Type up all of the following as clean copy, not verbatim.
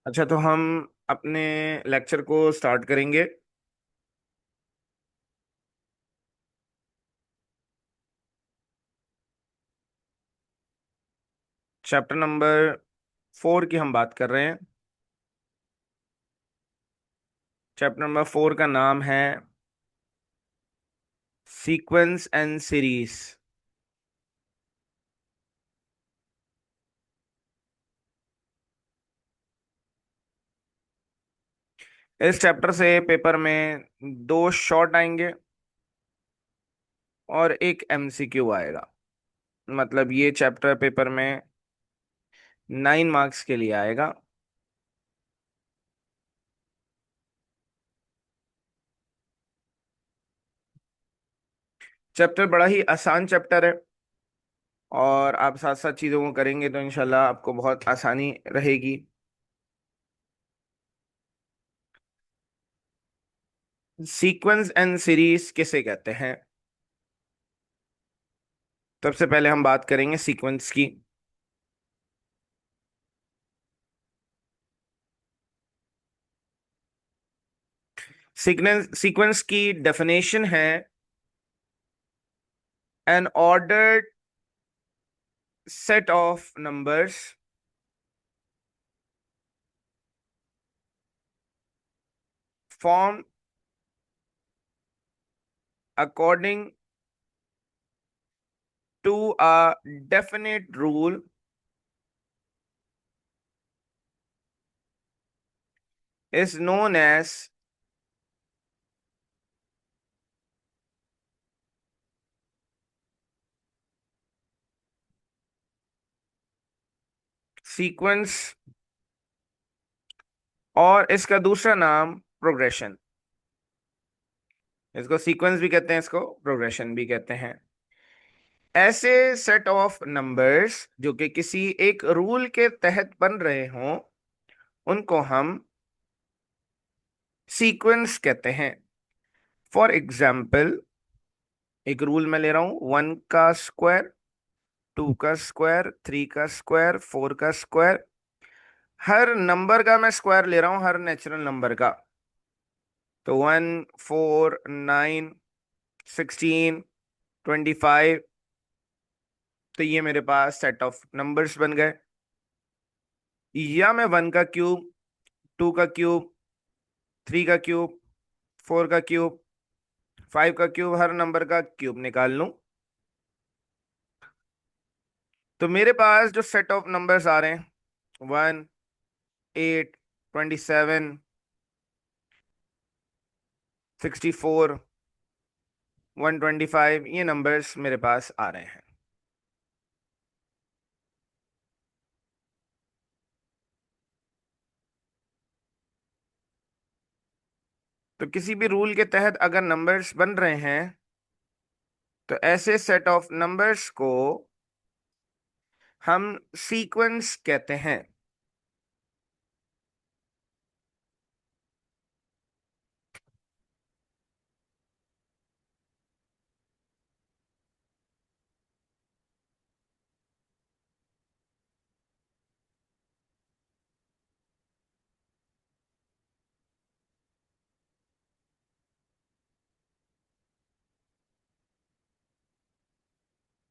अच्छा, तो हम अपने लेक्चर को स्टार्ट करेंगे। चैप्टर नंबर 4 की हम बात कर रहे हैं। चैप्टर नंबर 4 का नाम है सीक्वेंस एंड सीरीज। इस चैप्टर से पेपर में 2 शॉर्ट आएंगे और एक एमसीक्यू आएगा। मतलब ये चैप्टर पेपर में 9 मार्क्स के लिए आएगा। चैप्टर बड़ा ही आसान चैप्टर है, और आप साथ साथ चीज़ों को करेंगे तो इंशाल्लाह आपको बहुत आसानी रहेगी। सीक्वेंस एंड सीरीज किसे कहते हैं? सबसे पहले हम बात करेंगे सीक्वेंस की। सीक्वेंस की डेफिनेशन है N ordered set of numbers formed according to a definite rule is known as sequence, और इसका दूसरा नाम प्रोग्रेशन। इसको सीक्वेंस भी कहते हैं, इसको प्रोग्रेशन भी कहते हैं। ऐसे सेट ऑफ नंबर्स जो कि किसी एक रूल के तहत बन रहे हों, उनको हम सीक्वेंस कहते हैं। फॉर एग्जाम्पल, एक रूल मैं ले रहा हूं, 1 का स्क्वायर, 2 का स्क्वायर, 3 का स्क्वायर, 4 का स्क्वायर। हर नंबर का मैं स्क्वायर ले रहा हूं, हर नेचुरल नंबर का। तो 1, 4, 9, 16, 25। तो ये मेरे पास सेट ऑफ नंबर्स बन गए। या मैं 1 का क्यूब, 2 का क्यूब, 3 का क्यूब, 4 का क्यूब, 5 का क्यूब, हर नंबर का क्यूब निकाल लूं, तो मेरे पास जो सेट ऑफ नंबर्स आ रहे हैं, 1, 8, 27, 64, 125, ये नंबर्स मेरे पास आ रहे हैं। तो किसी भी रूल के तहत अगर नंबर्स बन रहे हैं, तो ऐसे सेट ऑफ नंबर्स को हम सीक्वेंस कहते हैं।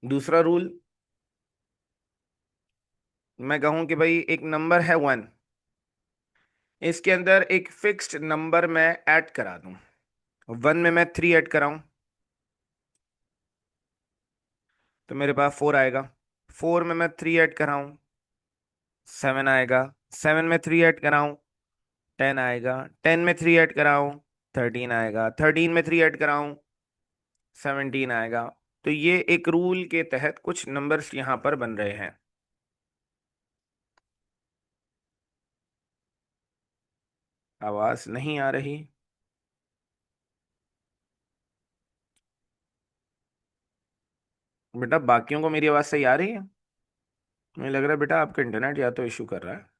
दूसरा रूल, मैं कहूं कि भाई एक नंबर है 1, इसके अंदर एक फिक्स्ड नंबर मैं ऐड करा दूं। 1 में मैं 3 ऐड कराऊं, तो मेरे पास 4 आएगा। 4 में मैं 3 ऐड कराऊं, 7 आएगा। 7 में 3 ऐड कराऊं, 10 आएगा। 10 में 3 ऐड कराऊं, 13 आएगा। 13 में 3 ऐड कराऊं, 17 आएगा। तो ये एक रूल के तहत कुछ नंबर्स यहां पर बन रहे हैं। आवाज नहीं आ रही? बेटा, बाकियों को मेरी आवाज सही आ रही है? मुझे लग रहा है बेटा आपका इंटरनेट या तो इशू कर रहा है।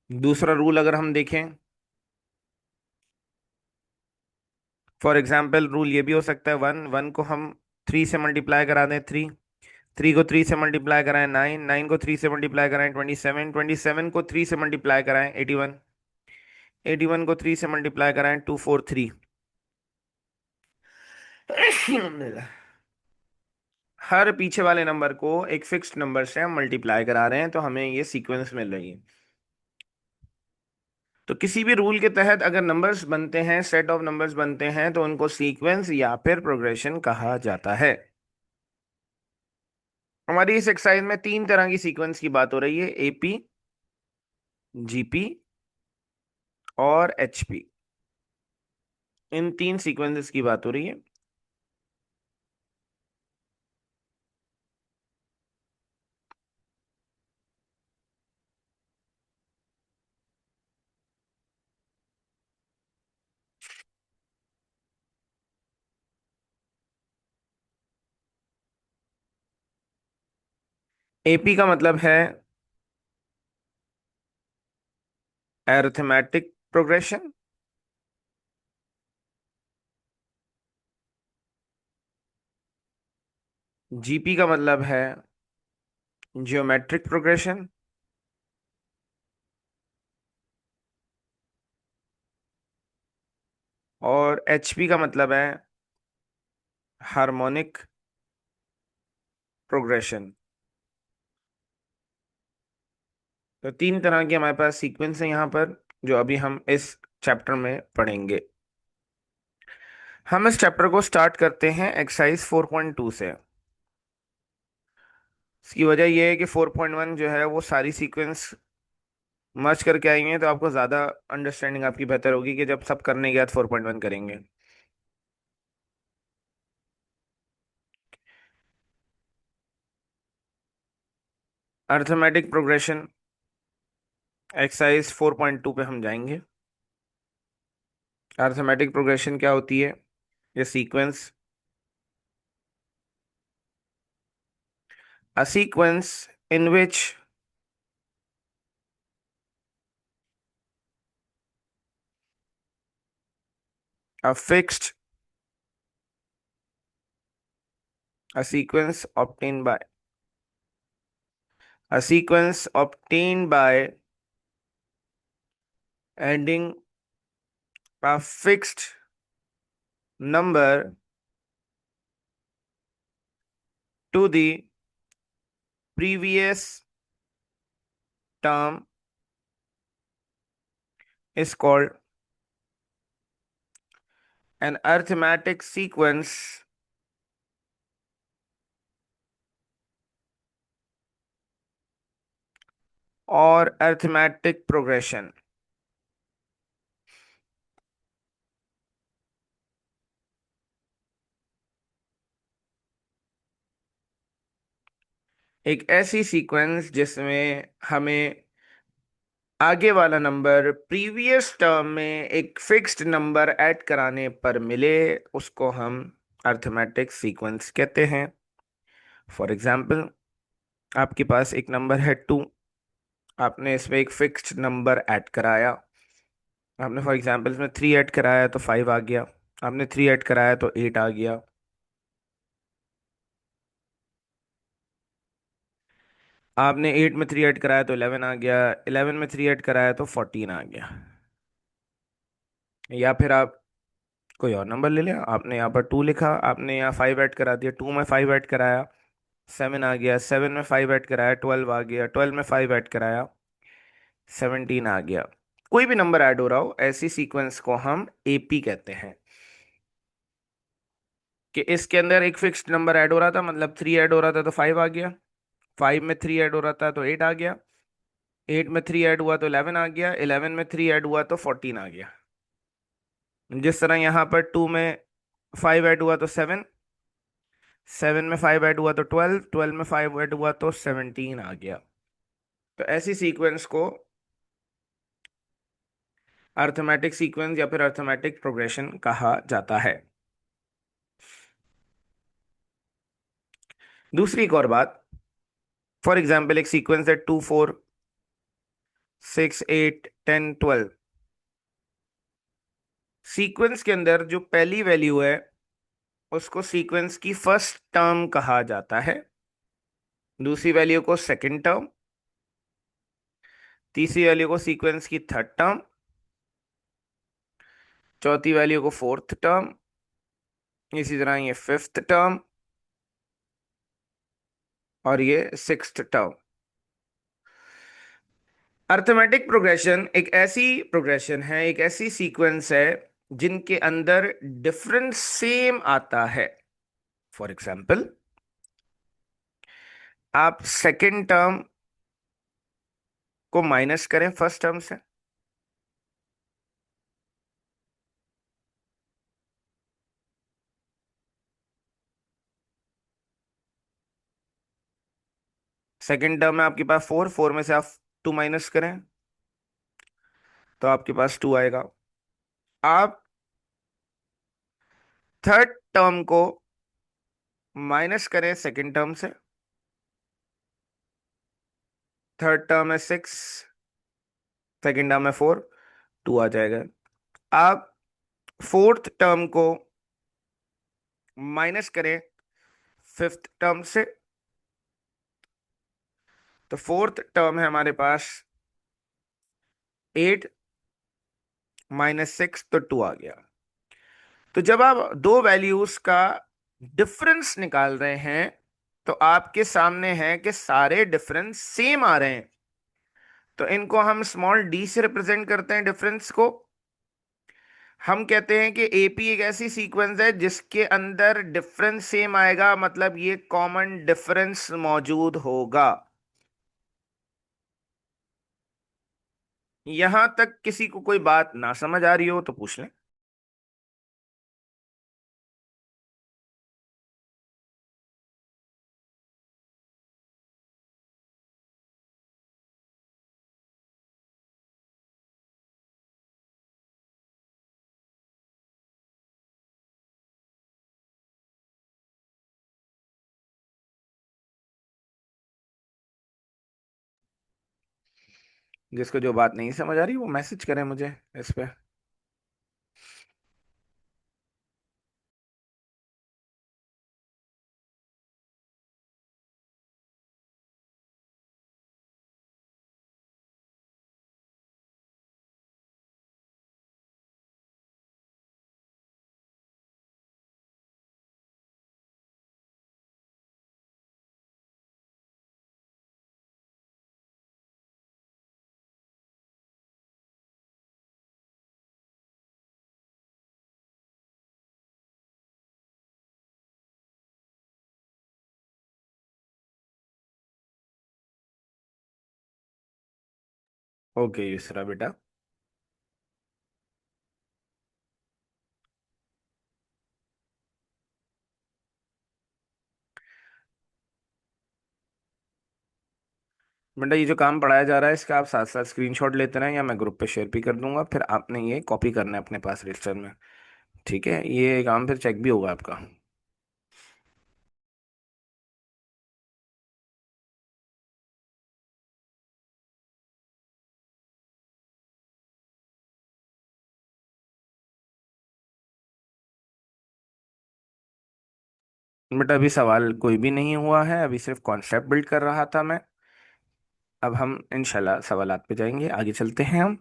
दूसरा रूल अगर हम देखें, फॉर एग्जाम्पल रूल ये भी हो सकता है, वन वन को हम थ्री से मल्टीप्लाई करा दें, थ्री, थ्री को थ्री से मल्टीप्लाई कराएं, नाइन, नाइन को थ्री से मल्टीप्लाई कराएं, 27, 27 को थ्री से मल्टीप्लाई कराएं, 81, 81 को थ्री से मल्टीप्लाई कराएं, 243। हर पीछे वाले नंबर को एक फिक्स्ड नंबर से हम मल्टीप्लाई करा रहे हैं, तो हमें ये सीक्वेंस मिल रही है। तो किसी भी रूल के तहत अगर नंबर्स बनते हैं, सेट ऑफ नंबर्स बनते हैं, तो उनको सीक्वेंस या फिर प्रोग्रेशन कहा जाता है। हमारी इस एक्सरसाइज में तीन तरह की सीक्वेंस की बात हो रही है, एपी, जीपी और एचपी। इन तीन सीक्वेंसेस की बात हो रही है। एपी का मतलब है अरिथमेटिक प्रोग्रेशन। जीपी का मतलब है जियोमेट्रिक प्रोग्रेशन। और एचपी का मतलब है हार्मोनिक प्रोग्रेशन। तो तीन तरह की हमारे पास सीक्वेंस है यहाँ पर, जो अभी हम इस चैप्टर में पढ़ेंगे। हम इस चैप्टर को स्टार्ट करते हैं एक्सरसाइज 4.2 से। इसकी वजह यह है कि 4.1 जो है वो सारी सीक्वेंस मर्ज करके आएंगे, तो आपको ज़्यादा अंडरस्टैंडिंग आपकी बेहतर होगी कि जब सब करने के बाद 4.1 करेंगे। अरिथमेटिक प्रोग्रेशन एक्सरसाइज 4.2 पे हम जाएंगे। अरिथमेटिक प्रोग्रेशन क्या होती है? ये sequence, a sequence in which a fixed a sequence obtained by a sequence obtained by adding a fixed number to the previous term is called an arithmetic sequence or arithmetic progression। एक ऐसी sequence जिसमें हमें आगे वाला number previous term में एक fixed number add कराने पर मिले, उसको हम अरिथमेटिक सीक्वेंस कहते हैं। फॉर एग्जाम्पल, आपके पास एक नंबर है 2, आपने इसमें एक फिक्स्ड नंबर ऐड कराया। आपने फॉर एग्जाम्पल इसमें 3 ऐड कराया तो 5 आ गया, आपने 3 ऐड कराया तो 8 आ गया, आपने 8 में 3 ऐड कराया तो 11 आ गया, 11 में 3 ऐड कराया तो 14 आ गया। या फिर आप कोई और नंबर ले लें, आपने यहाँ पर 2 लिखा, आपने यहाँ 5 ऐड करा दिया, 2 में 5 ऐड कराया 7 आ गया, 7 में 5 ऐड कराया 12 आ गया, 12 में 5 ऐड कराया 17 आ गया। कोई भी नंबर ऐड हो रहा हो, ऐसी सीक्वेंस को हम एपी कहते हैं। कि इसके अंदर एक फिक्स्ड नंबर ऐड हो रहा था, मतलब 3 ऐड हो रहा था तो 5 आ गया, 5 में 3 ऐड हो रहा था तो 8 आ गया, 8 में 3 ऐड हुआ तो 11 आ गया, 11 में 3 ऐड हुआ तो 14 आ गया। जिस तरह यहाँ पर 2 में 5 ऐड हुआ तो 7, 7 में 5 ऐड हुआ तो 12, 12 में 5 ऐड हुआ तो 17 आ गया। तो ऐसी सीक्वेंस को अरिथमेटिक सीक्वेंस या फिर अरिथमेटिक प्रोग्रेशन कहा जाता है। दूसरी एक और बात, फॉर एग्जाम्पल एक सीक्वेंस है 2 4 6 8 10 12। सीक्वेंस के अंदर जो पहली वैल्यू है उसको सीक्वेंस की फर्स्ट टर्म कहा जाता है, दूसरी वैल्यू को सेकंड टर्म, तीसरी वैल्यू को सीक्वेंस की थर्ड टर्म, चौथी वैल्यू को फोर्थ टर्म, इसी तरह ये फिफ्थ टर्म और ये सिक्स्थ टर्म। अर्थमेटिक प्रोग्रेशन एक ऐसी प्रोग्रेशन है, एक ऐसी सीक्वेंस है जिनके अंदर डिफरेंस सेम आता है। फॉर एग्जाम्पल, आप सेकंड टर्म को माइनस करें फर्स्ट टर्म से, सेकंड टर्म में आपके पास फोर, फोर में से आप टू माइनस करें तो आपके पास टू आएगा। आप थर्ड टर्म को माइनस करें सेकंड टर्म से, थर्ड टर्म है सिक्स, सेकंड टर्म है फोर, टू आ जाएगा। आप फोर्थ टर्म को माइनस करें फिफ्थ टर्म से, तो फोर्थ टर्म है हमारे पास एट, माइनस सिक्स, तो टू आ गया। तो जब आप दो वैल्यूज का डिफरेंस निकाल रहे हैं तो आपके सामने है कि सारे डिफरेंस सेम आ रहे हैं, तो इनको हम स्मॉल डी से रिप्रेजेंट करते हैं डिफरेंस को। हम कहते हैं कि एपी एक ऐसी सीक्वेंस है जिसके अंदर डिफरेंस सेम आएगा, मतलब ये कॉमन डिफरेंस मौजूद होगा। यहां तक किसी को कोई बात ना समझ आ रही हो तो पूछ लें। जिसको जो बात नहीं समझ आ रही वो मैसेज करें मुझे इस पे। ओके युसरा बेटा। बेटा ये जो काम पढ़ाया जा रहा है इसका आप साथ साथ स्क्रीनशॉट लेते रहें, या मैं ग्रुप पे शेयर भी कर दूंगा, फिर आपने ये कॉपी करना है अपने पास रजिस्टर में। ठीक है, ये काम फिर चेक भी होगा आपका। बेटा अभी सवाल कोई भी नहीं हुआ है, अभी सिर्फ कॉन्सेप्ट बिल्ड कर रहा था मैं। अब हम इंशाल्लाह सवालात पे जाएंगे, आगे चलते हैं हम।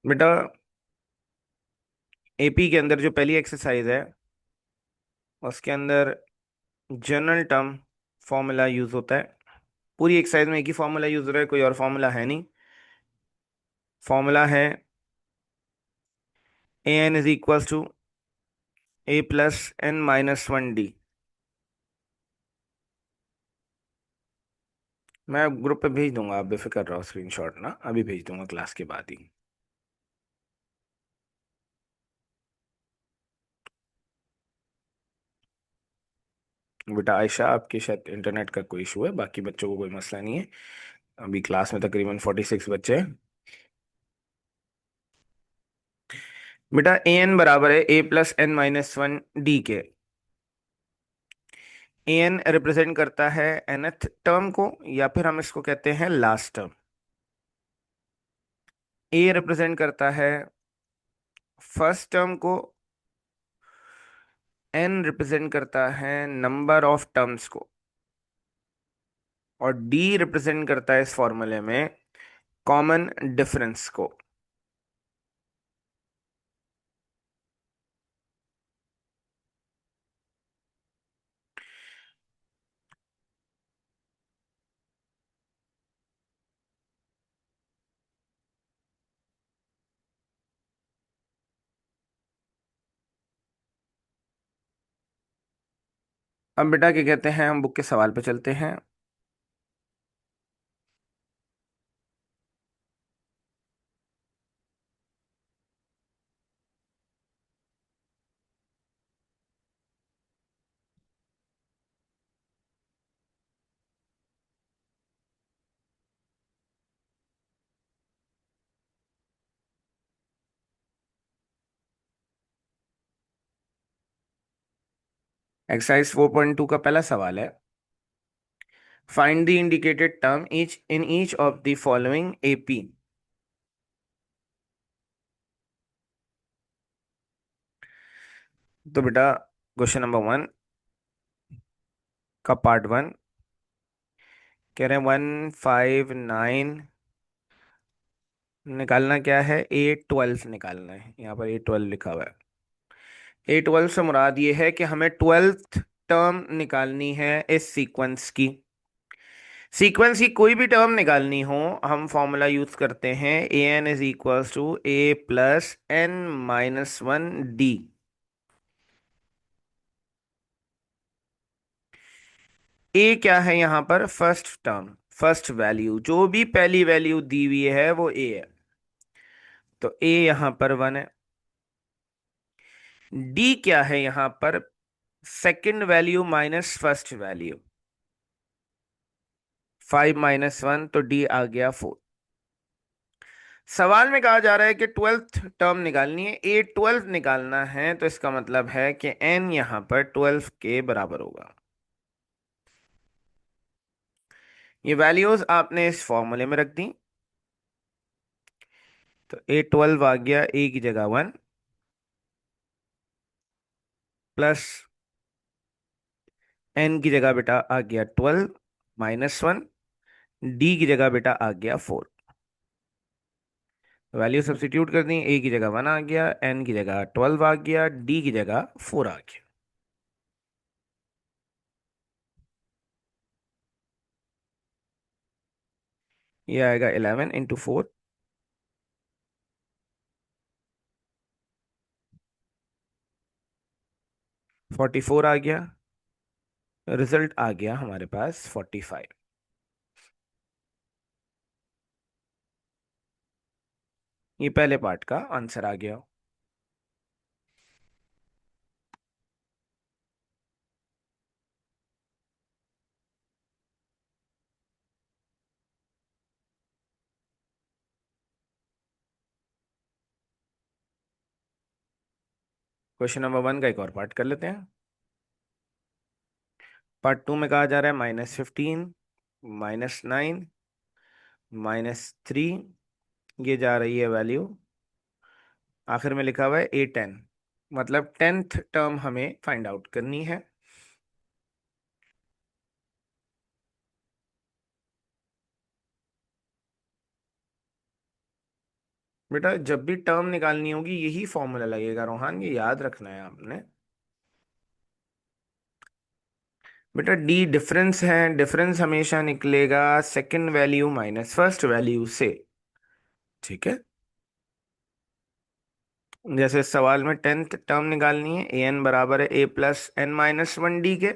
बेटा एपी के अंदर जो पहली एक्सरसाइज है उसके अंदर जनरल टर्म फॉर्मूला यूज होता है। पूरी एक्सरसाइज में एक ही फॉर्मूला यूज हो रहा है, कोई और फॉर्मूला है नहीं। फॉर्मूला है a n is equal to a plus n minus one d. मैं ग्रुप पे भेज दूंगा, आप बेफिक्र रहो, स्क्रीनशॉट ना अभी भेज दूंगा क्लास के बाद ही। बेटा आयशा आपके शायद इंटरनेट का कोई इशू है, बाकी बच्चों को कोई मसला नहीं है। अभी क्लास में तकरीबन 46 बच्चे हैं। बेटा ए एन बराबर है a plus n minus one d के। ए एन रिप्रेजेंट करता है nth टर्म को, या फिर हम इसको कहते हैं लास्ट टर्म। ए रिप्रेजेंट करता है फर्स्ट टर्म को, एन रिप्रेजेंट करता है नंबर ऑफ टर्म्स को, और डी रिप्रेजेंट करता है इस फॉर्मूले में कॉमन डिफरेंस को। अब बेटा क्या कहते हैं, हम बुक के सवाल पे चलते हैं। एक्सरसाइज 4.2 का पहला सवाल है, find the indicated term each in each of the following AP. तो बेटा क्वेश्चन नंबर वन का पार्ट वन कह रहे हैं 159 निकालना क्या है, A12 निकालना है। यहाँ पर A12 लिखा हुआ है। A12 से मुराद ये है कि हमें 12th टर्म निकालनी है इस सीक्वेंस की। सीक्वेंस की कोई भी टर्म निकालनी हो, हम फॉर्मूला यूज करते हैं a n is equal to a plus n minus one d. A क्या है यहाँ पर, फर्स्ट टर्म, फर्स्ट वैल्यू, जो भी पहली वैल्यू दी हुई है वो ए है। तो ए यहाँ पर वन है। डी क्या है यहाँ पर, second value minus first value, 5 - 1, तो डी आ गया 4। सवाल में कहा जा रहा है कि 12th टर्म निकालनी है, A12 निकालना है, तो इसका मतलब है कि n यहां पर 12 के बराबर होगा। ये वैल्यूज आपने इस फॉर्मूले में रख दी। तो A12 आ गया a की जगह 1 प्लस n की जगह बेटा आ गया 12 -1, d की जगह बेटा आ गया 4। वैल्यू सब्स्टिट्यूट कर दी, a की जगह 1 आ गया, n की जगह 12 आ गया, d की जगह 4 आ गया। ये आएगा 11 इंटू 4, 44 आ गया। रिजल्ट आ गया हमारे पास 45। ये पहले पार्ट का आंसर आ गया। क्वेश्चन नंबर वन का एक और पार्ट कर लेते हैं। पार्ट टू में कहा जा रहा है -15, -9, -3, ये जा रही है वैल्यू, आखिर में लिखा हुआ है A10, मतलब 10th टर्म हमें फाइंड आउट करनी है। बेटा जब भी टर्म निकालनी होगी यही फॉर्मूला लगेगा रोहान, ये याद रखना है आपने। बेटा डी डिफरेंस है, डिफरेंस हमेशा निकलेगा second value minus first value से। ठीक है, जैसे इस सवाल में 10th टर्म निकालनी है, ए एन बराबर है a plus n minus one d के।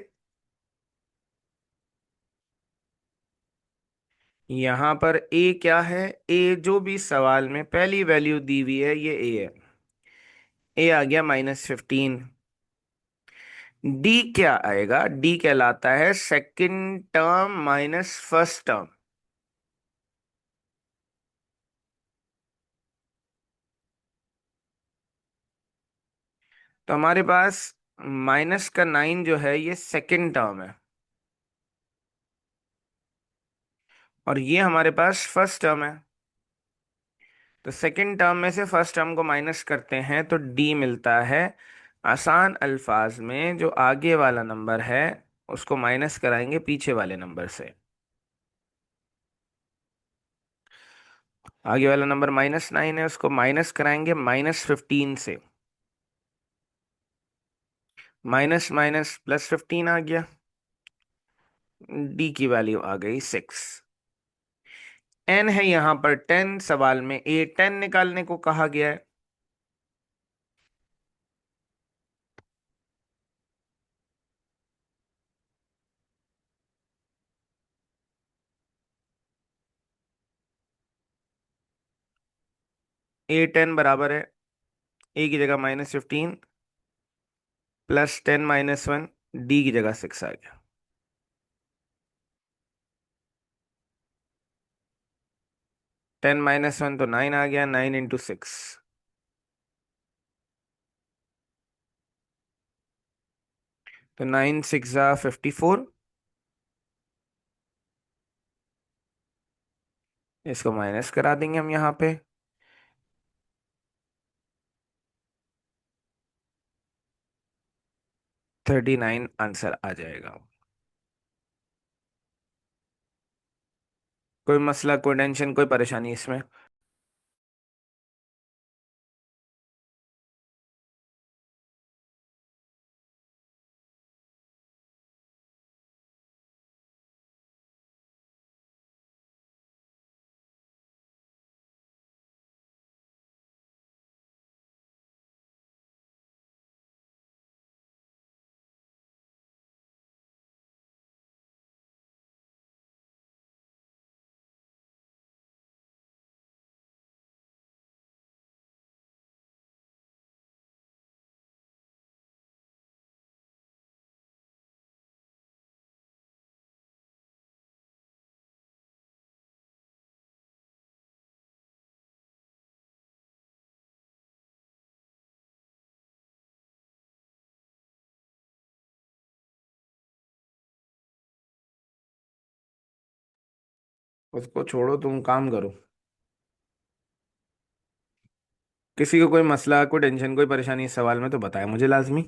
यहां पर ए क्या है, ए जो भी सवाल में पहली वैल्यू दी हुई है ये ए है। ए आ गया -15। डी क्या आएगा, डी कहलाता है second term minus first term. तो हमारे पास -9 जो है ये सेकंड टर्म है, और ये हमारे पास फर्स्ट टर्म है। तो सेकंड टर्म में से फर्स्ट टर्म को माइनस करते हैं तो डी मिलता है। आसान अल्फाज में जो आगे वाला नंबर है उसको माइनस कराएंगे पीछे वाले नंबर से। आगे वाला नंबर -9 है, उसको माइनस कराएंगे -15 से। माइनस माइनस +15 आ गया। डी की वैल्यू आ गई 6। एन है यहां पर 10, सवाल में A10 निकालने को कहा गया है। A10 बराबर है, ए की जगह -15 +10 - 1, डी की जगह 6 आ गया। 10 - 1 तो 9 आ गया, 9 × 6। तो 9 × 6 = 54। इसको माइनस करा देंगे हम यहाँ पे। 39 आंसर आ जाएगा। कोई मसला, कोई टेंशन, कोई परेशानी इसमें? उसको छोड़ो, तुम काम करो। किसी को कोई मसला, कोई टेंशन, कोई परेशानी इस सवाल में तो बताए मुझे लाजमी।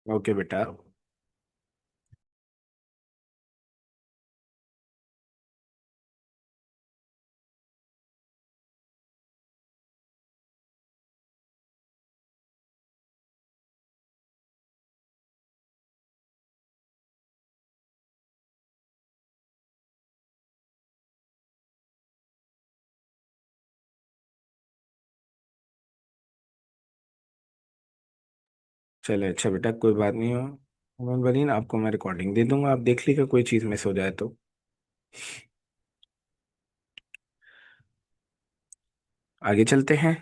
ओके बेटा। चले अच्छा बेटा, कोई बात नहीं हो। मोहम्मद बलीन, आपको मैं रिकॉर्डिंग दे दूंगा, आप देख लीजिएगा, कोई चीज़ मिस हो जाए तो। आगे चलते हैं।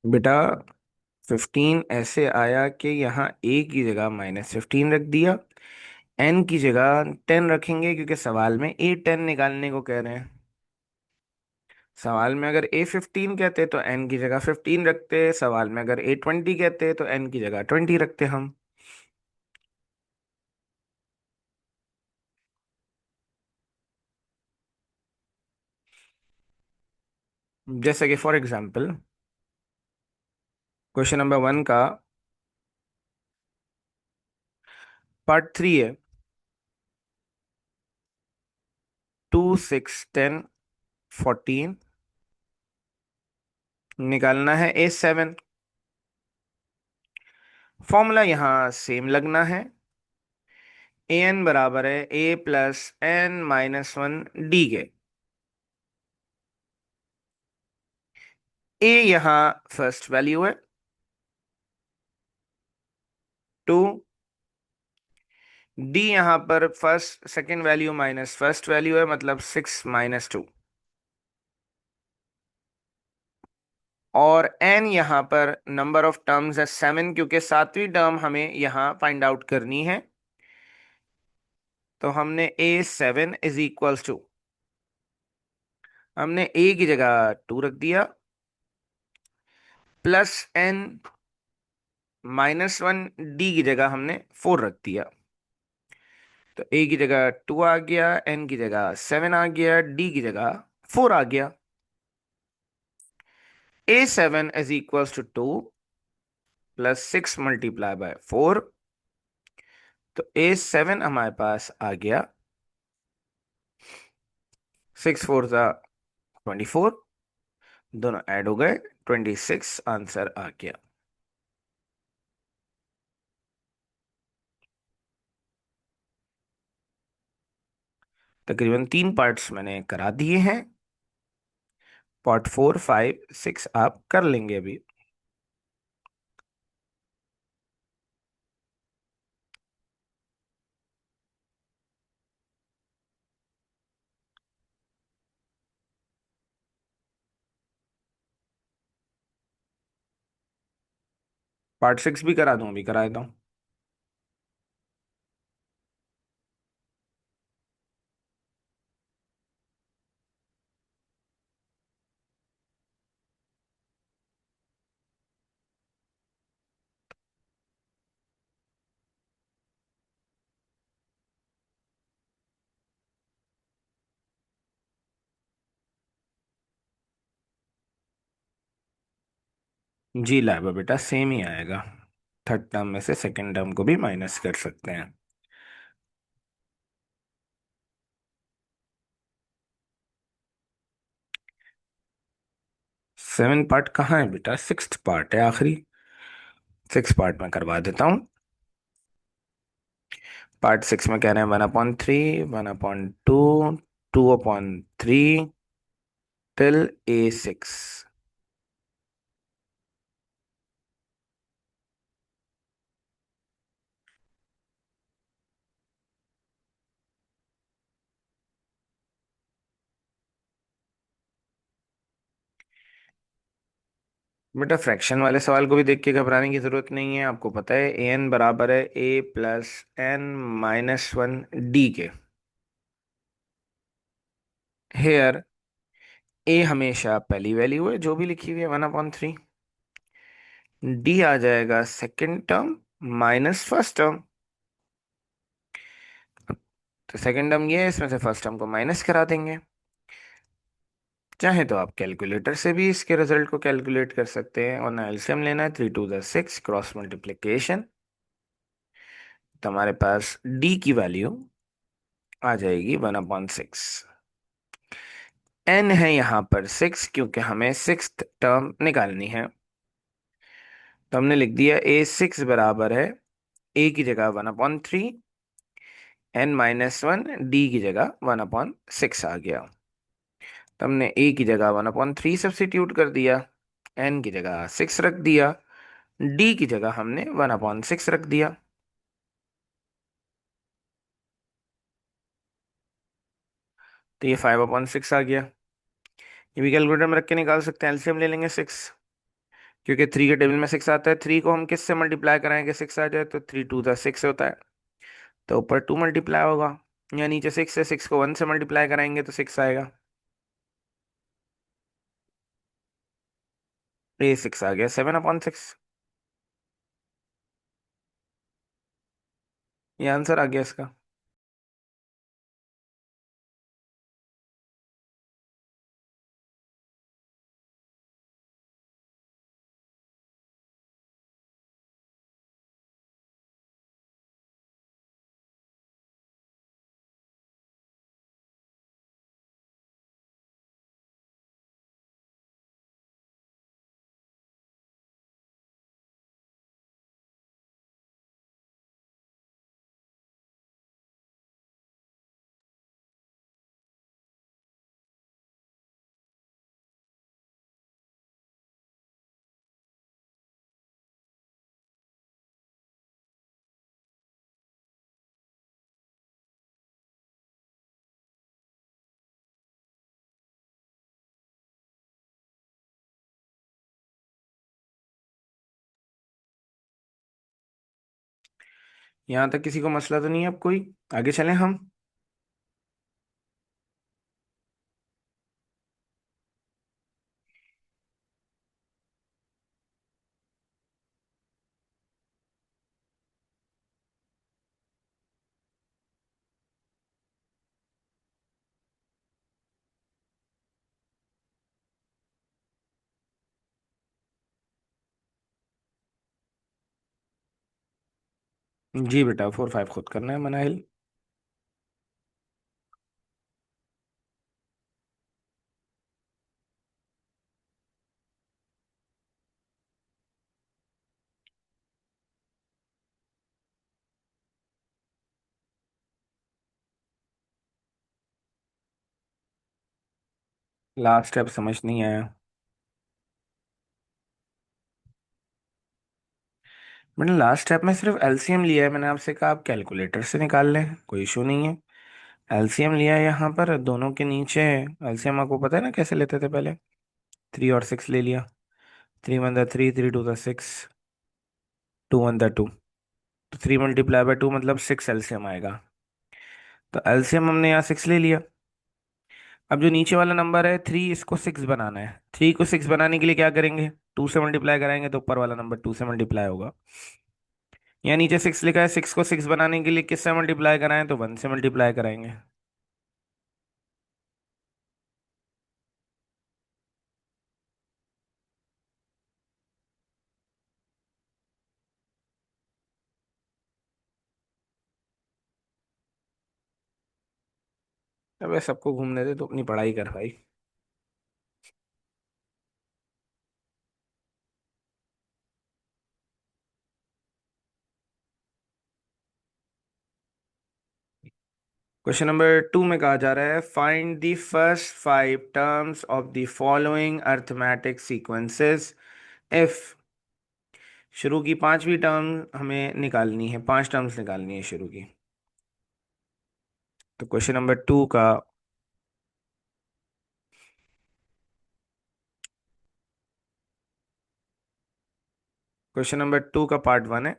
बेटा 15 ऐसे आया कि यहाँ ए की जगह -15 रख दिया। एन की जगह 10 रखेंगे क्योंकि सवाल में A10 निकालने को कह रहे हैं। सवाल में अगर A15 कहते तो एन की जगह 15 रखते, सवाल में अगर A20 कहते तो एन की जगह 20 रखते हम। जैसे कि फॉर एग्जांपल क्वेश्चन नंबर 1 का पार्ट 3 है। 2 6 10 14 निकालना है A7। फॉर्मूला यहाँ सेम लगना है। ए एन बराबर है A+n-1 D के। ए यहां फर्स्ट वैल्यू है 2। डी यहां पर first second value minus first value है, मतलब 6 - 2। और एन यहाँ पर नंबर ऑफ टर्म्स है 7, क्योंकि सातवीं टर्म हमें यहाँ फाइंड आउट करनी है। तो हमने A7 = हमने ए की जगह 2 रख दिया, +n-1 D की जगह हमने 4 रख दिया। तो ए की जगह 2 आ गया, एन की जगह 7 आ गया, डी की जगह 4 आ गया। A7 = 2 +6 × 4। तो A7 हमारे पास आ गया 6 × 4 = 24। दोनों ऐड हो गए, 26 आंसर आ गया। तकरीबन 3 पार्ट्स मैंने करा दिए हैं। पार्ट 4, 5, 6 आप कर लेंगे अभी। पार्ट 6 भी करा दूं? अभी करा देता हूँ। जी लाइबा बेटा, सेम ही आएगा। थर्ड टर्म में से सेकंड टर्म को भी माइनस कर सकते हैं। 7 पार्ट कहाँ है बेटा? 6th पार्ट है आखिरी। 6 पार्ट में करवा देता हूँ। पार्ट 6 में कह रहे हैं 1/3, 1/2, 2/3 टिल A6। बेटा फ्रैक्शन वाले सवाल को भी देख के घबराने की जरूरत नहीं है। आपको पता है ए एन बराबर है A+n-1 D के। हेयर ए हमेशा पहली वैल्यू है जो भी लिखी हुई है 1/3। डी आ जाएगा second term minus first term. तो सेकंड टर्म ये है, इसमें से फर्स्ट टर्म को माइनस करा देंगे। चाहे तो आप कैलकुलेटर से भी इसके रिजल्ट को कैलकुलेट कर सकते हैं, और ना एलसीएम लेना है। 3 × 2 = 6 क्रॉस मल्टीप्लिकेशन। तो हमारे पास डी की वैल्यू आ जाएगी 1/6। एन है यहाँ पर 6, क्योंकि हमें सिक्स टर्म निकालनी है। तो हमने लिख दिया A6 बराबर है ए की जगह 1/3, n-1 D की जगह 1/6 आ गया। तो हमने ए की जगह 1/3 सब्स्टिट्यूट कर दिया, एन की जगह 6 रख दिया, डी की जगह हमने 1/6 रख दिया। तो ये 5/6 आ गया। ये भी कैलकुलेटर में रख के निकाल सकते हैं। एलसीएम ले लेंगे 6, क्योंकि 3 के टेबल में 6 आता है। 3 को हम किस से मल्टीप्लाई कराएंगे 6 आ जाए? तो 3 × 2 = 6 होता है। तो ऊपर 2 मल्टीप्लाई होगा, या नीचे 6 है, 6 को 1 से मल्टीप्लाई कराएंगे तो 6 आएगा। A6 आ गया 7/6। ये आंसर आ गया इसका। यहाँ तक किसी को मसला तो नहीं है अब कोई? आगे चलें हम। जी बेटा, 4 5 खुद करना है मनाहिल। लास्ट स्टेप समझ नहीं आया। मैंने लास्ट स्टेप में सिर्फ एलसीएम लिया है, मैंने आपसे कहा आप कैलकुलेटर से निकाल लें, कोई इशू नहीं है। एलसीएम लिया है यहाँ पर दोनों के नीचे। एलसीएम आपको पता है ना कैसे लेते थे पहले? 3 और 6 ले लिया। 3 1 3, 3 2 6, 2 1 2। तो 3 × 2 मतलब 6 एलसीएम आएगा। तो एलसीएम हमने यहाँ 6 ले लिया। अब जो नीचे वाला नंबर है 3, इसको 6 बनाना है। 3 को 6 बनाने के लिए क्या करेंगे? 2 से मल्टीप्लाई कराएंगे तो ऊपर वाला नंबर 2 से मल्टीप्लाई होगा। यहाँ नीचे 6 लिखा है, 6 को 6 बनाने के लिए किससे मल्टीप्लाई कराएं? तो 1 से मल्टीप्लाई कराएंगे। अबे सबको घूमने दे, तो अपनी पढ़ाई कर भाई। क्वेश्चन नंबर 2 में कहा जा रहा है, find the first 5 terms of the following arithmetic sequences if. शुरू की पांचवी टर्म हमें निकालनी है, 5 टर्म्स निकालनी है शुरू की। तो क्वेश्चन नंबर 2 का पार्ट 1 है।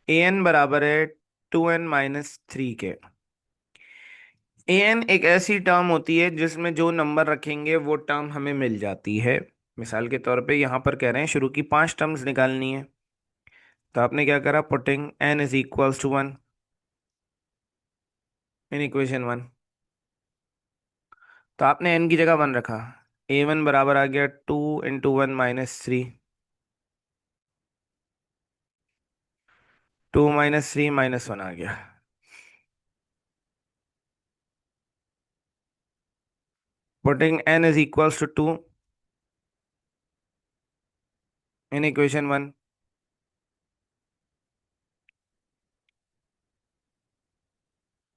ए एन बराबर है 2n - 3 के। ए एन एक ऐसी टर्म होती है जिसमें जो नंबर रखेंगे वो टर्म हमें मिल जाती है। मिसाल के तौर पे यहाँ पर कह रहे हैं शुरू की 5 टर्म्स निकालनी है। तो आपने क्या करा? Putting n is equals to 1 in equation 1। तो आपने n की जगह 1 रखा। A1 बराबर आ गया 2 × 1 - 3। 2 - 3 - 1 आ गया। Putting n is equals to 2 in equation 1।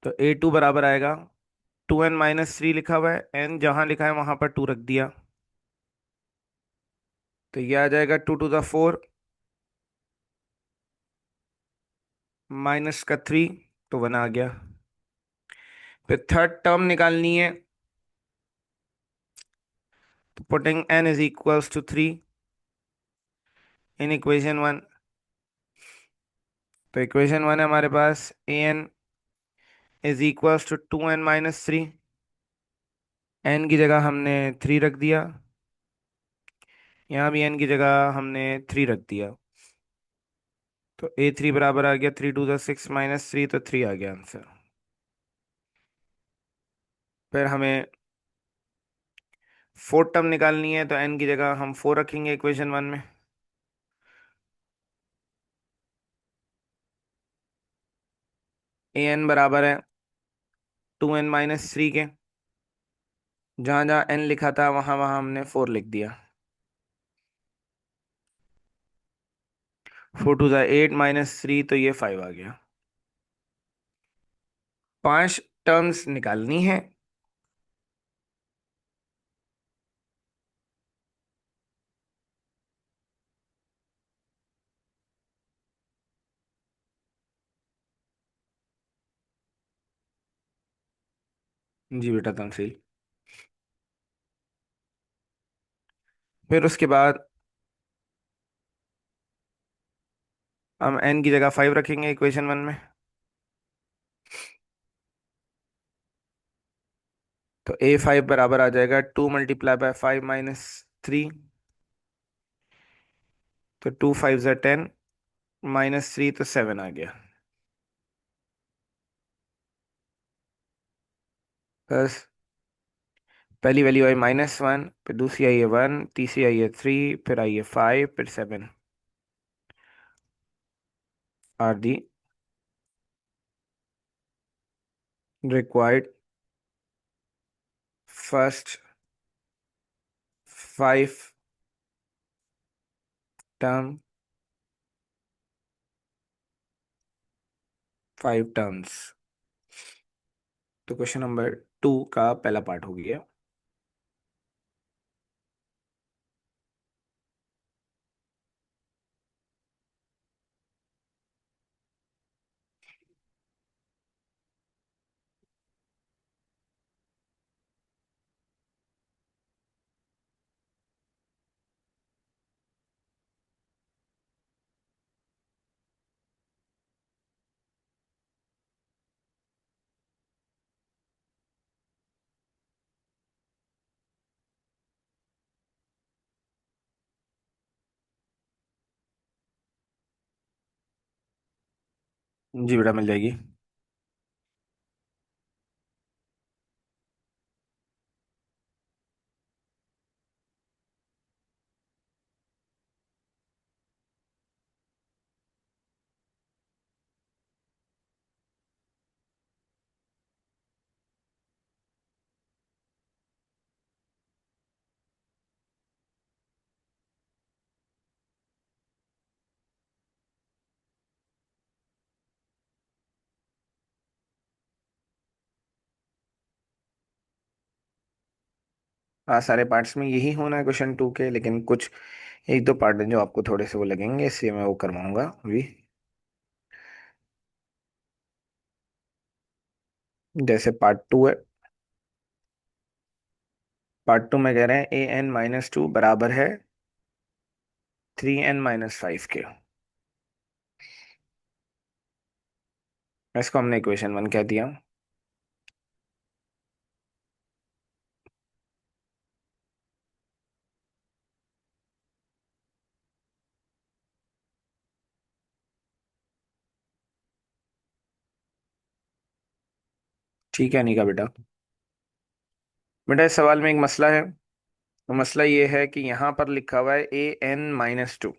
तो A2 बराबर आएगा 2n - 3 लिखा हुआ है, n जहां लिखा है वहां पर 2 रख दिया। तो ये आ जाएगा 2 to the 4 -3। तो 1 आ गया। फिर थर्ड टर्म निकालनी है। तो putting n is equals to 3 in equation 1। तो इक्वेशन 1 है हमारे पास a n is equals to 2n - 3। n की जगह हमने 3 रख दिया। यहाँ भी n की जगह हमने 3 रख दिया। तो A3 बराबर आ गया 3 to the 6 - 3। तो 3 आ गया आंसर। फिर हमें फोर्थ टर्म निकालनी है, तो n की जगह हम 4 रखेंगे इक्वेशन 1 में। ए एन बराबर है 2n - 3 के। जहाँ जहाँ n लिखा था वहाँ वहाँ हमने 4 लिख दिया। 4 to the 8 - 3, तो ये 5 आ गया। 5 टर्म्स निकालनी है। जी बेटा तंसील। फिर उसके बाद हम n की जगह 5 रखेंगे इक्वेशन वन में। तो a5 बराबर आ जाएगा 2 × 5 - 5 - 3। तो 2 × 5 = 10, -3 तो 7 आ गया। बस, पहली वैल्यू आई -1, फिर दूसरी आई है 1, तीसरी आई है 3, फिर आई है 5, फिर 7 are the required first 5 term 5 terms. तो क्वेश्चन नंबर 2 का पहला पार्ट हो गया। जी बेटा, मिल जाएगी। हाँ, सारे पार्ट्स में यही होना है क्वेश्चन 2 के, लेकिन कुछ एक दो पार्ट हैं जो आपको थोड़े से वो लगेंगे, इसलिए मैं वो करवाऊंगा अभी। जैसे पार्ट 2 है। पार्ट 2 में कह रहे हैं an - 2 बराबर है 3n - 5 के। इसको हमने इक्वेशन 1 कह दिया। ठीक है निका बेटा। बेटा, इस सवाल में एक मसला है। तो मसला ये है कि यहाँ पर लिखा हुआ है an - 2।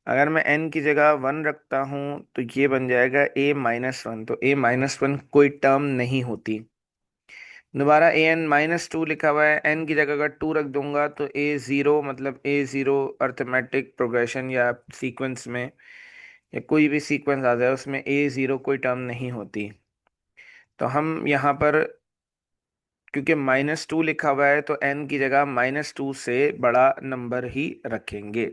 अगर मैं n की जगह 1 रखता हूँ तो ये बन जाएगा a - 1। तो a - 1 कोई टर्म नहीं होती। दोबारा an - 2 लिखा हुआ है, n की जगह अगर 2 रख दूंगा तो a0, मतलब a0 अर्थमेटिक प्रोग्रेशन या सीक्वेंस में, या कोई भी सीक्वेंस आ जाए उसमें a0 कोई टर्म नहीं होती। तो हम यहाँ पर, क्योंकि -2 लिखा हुआ है, तो n की जगह -2 से बड़ा नंबर ही रखेंगे।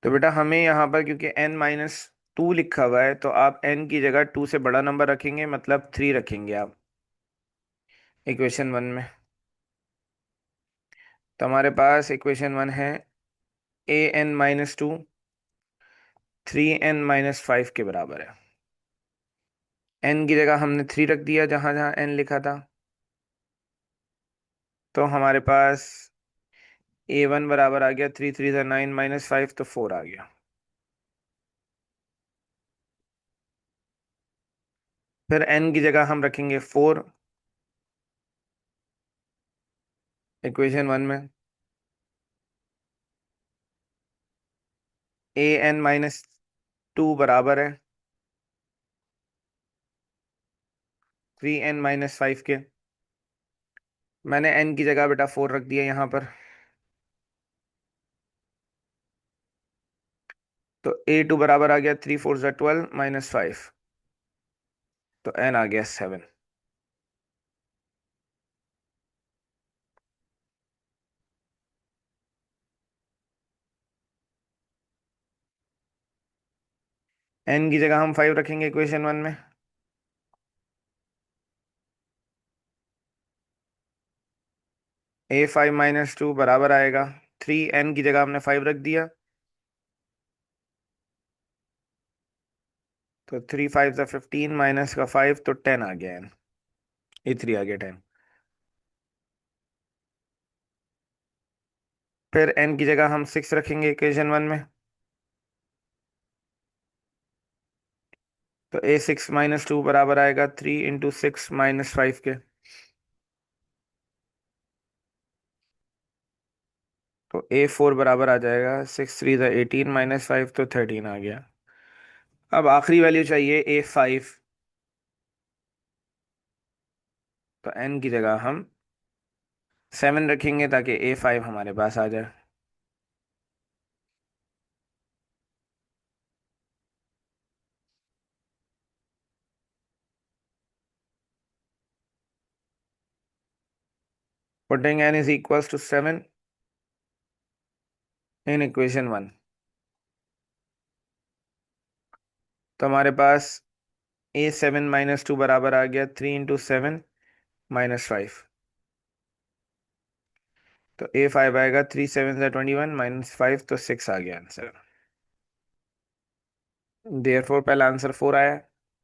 तो बेटा हमें यहाँ पर, क्योंकि n - 2 लिखा हुआ है, तो आप n की जगह 2 से बड़ा नंबर रखेंगे, मतलब 3 रखेंगे आप इक्वेशन 1 में। तो हमारे पास इक्वेशन 1 है an - 2 3n - 5 के बराबर है। n की जगह हमने 3 रख दिया जहां जहां n लिखा था। तो हमारे पास a1 बराबर आ गया 3 3 9 -5, तो 4 आ गया। फिर n की जगह हम रखेंगे 4 इक्वेशन 1 में। an - 2 बराबर है 3n - 5 के। मैंने n की जगह बेटा 4 रख दिया यहाँ पर। तो a2 बराबर आ गया 3 4 12 -5। तो n आ गया 7। एन की जगह हम 5 रखेंगे इक्वेशन 1 में। A5 - 2 बराबर आएगा 3, एन की जगह हमने 5 रख दिया, तो 3 5 15 माइनस का 5 तो 10 आ गया एन। A3 आ गया 10। फिर एन की जगह हम 6 रखेंगे इक्वेशन 1 में, तो A6 - 2 बराबर आएगा 3 × 6 - 5 के। तो A4 बराबर आ जाएगा 6 3 18 -5 तो 13 आ गया। अब आखिरी वैल्यू चाहिए A5, तो एन की जगह हम 7 रखेंगे ताकि A5 हमारे पास आ जाए। Putting n is equals to 7 in equation 1, तो हमारे पास A7 - 2 बराबर आ गया 3 × 7 - 5। तो A5 आएगा 3 7 21 -5 तो 6 आ गया आंसर। देयरफॉर पहला आंसर 4 आया,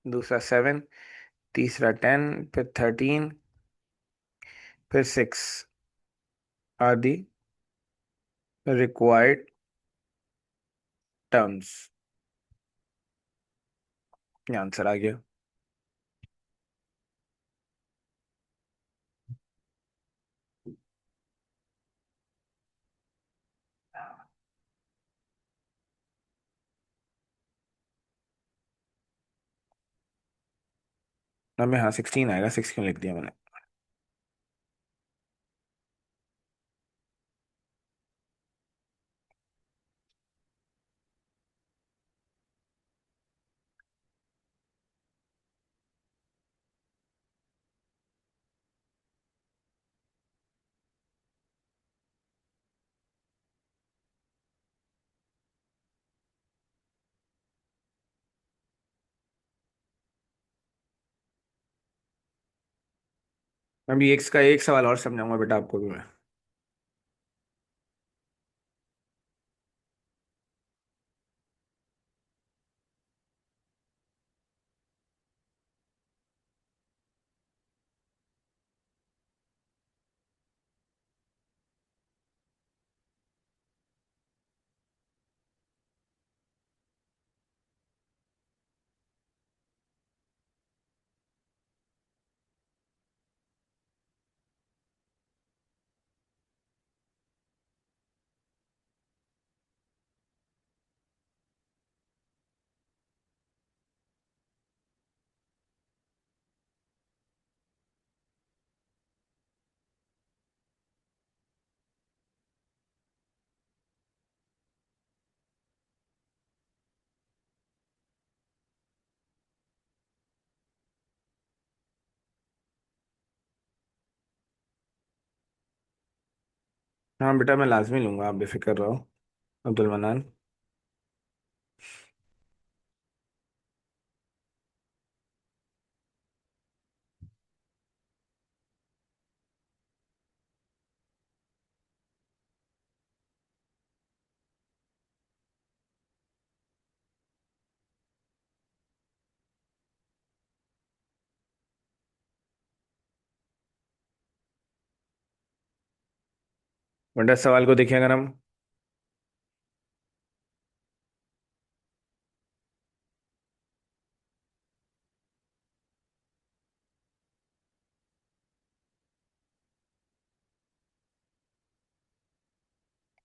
दूसरा 7, तीसरा 10, फिर 13, फिर 6 आर दी रिक्वायर्ड टर्म्स। ये आंसर आ गया। अब में हाँ 16 आएगा, 6 क्यों लिख दिया मैंने। अभी एक्स का एक सवाल और समझाऊंगा बेटा आपको भी मैं। हाँ बेटा मैं लाजमी लूंगा, आप बेफिक्र रहो अब्दुल मनान। बेटा सवाल को देखिए, अगर हम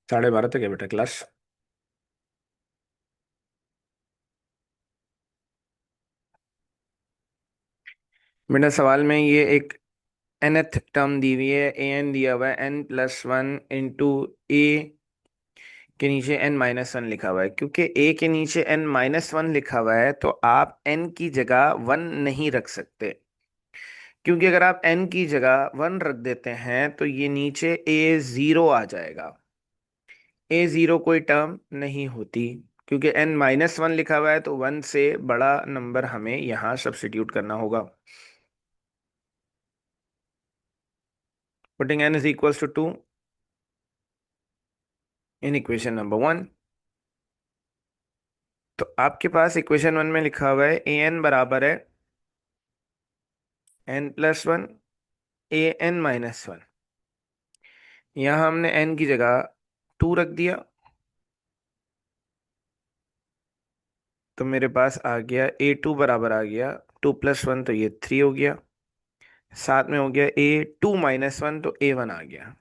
12:30 तक है बेटा क्लास। बेटा सवाल में ये एक nth टर्म दी हुई है, ए एन दिया हुआ है, n+1 × के नीचे n-1 लिखा हुआ है। क्योंकि a के नीचे n-1 लिखा हुआ है तो आप n की जगह 1 नहीं रख सकते, क्योंकि अगर आप n की जगह 1 रख देते हैं तो ये नीचे a0 आ जाएगा। a0 कोई टर्म नहीं होती, क्योंकि n-1 लिखा हुआ है तो 1 से बड़ा नंबर हमें यहाँ सब्स्टिट्यूट करना होगा। Putting n is equals to 2 in equation number 1। तो आपके पास इक्वेशन 1 में लिखा हुआ है ए एन बराबर है n+1 an-1। यहाँ हमने n की जगह 2 रख दिया, तो मेरे पास आ गया a2 बराबर आ गया 2+1, तो ये 3 हो गया। साथ में हो गया a2-1, तो a1 आ गया।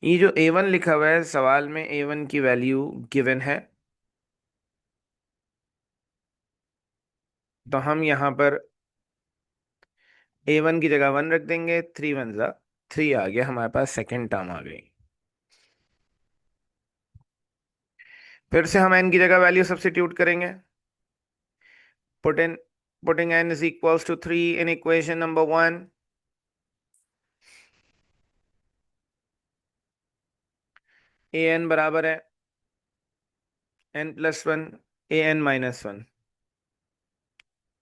ये जो a1 लिखा हुआ है सवाल में, a1 की वैल्यू गिवन है, तो हम यहाँ पर a1 की जगह 1 रख देंगे। 3 1 3 आ गया, हमारे पास सेकेंड टर्म आ गई। फिर से हम n की जगह वैल्यू सब्स्टिट्यूट करेंगे। Put in putting n is equals to 3 in equation number 1। A N बराबर है n+1 an-1।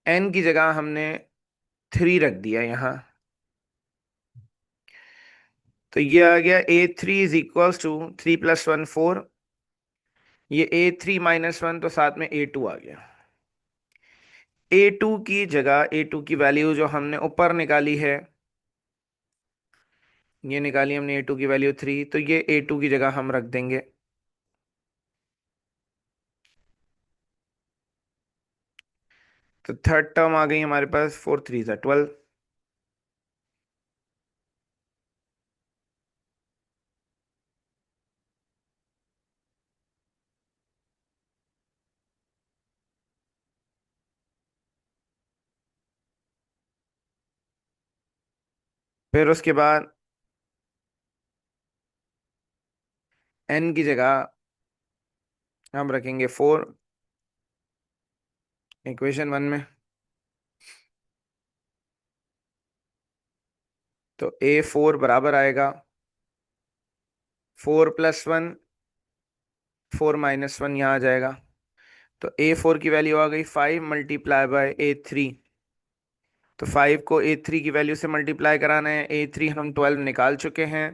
n की जगह हमने 3 रख दिया यहाँ, तो ये आ गया a3 इज इक्वल्स टू 3+1 4। ये a3-1, तो साथ में a2 आ गया। a2 की जगह a2 की वैल्यू जो हमने ऊपर निकाली है, ये निकाली हमने a2 की वैल्यू 3, तो ये a2 की जगह हम रख देंगे। तो थर्ड टर्म आ गई हमारे पास 4 3 12। फिर उसके बाद n की जगह हम रखेंगे 4 इक्वेशन 1 में, तो a4 बराबर आएगा 4+1 4-1 यहाँ आ जाएगा। तो a4 की वैल्यू आ गई 5 × a3। तो 5 को a3 की वैल्यू से मल्टीप्लाई कराना है, a3 हम 12 निकाल चुके हैं,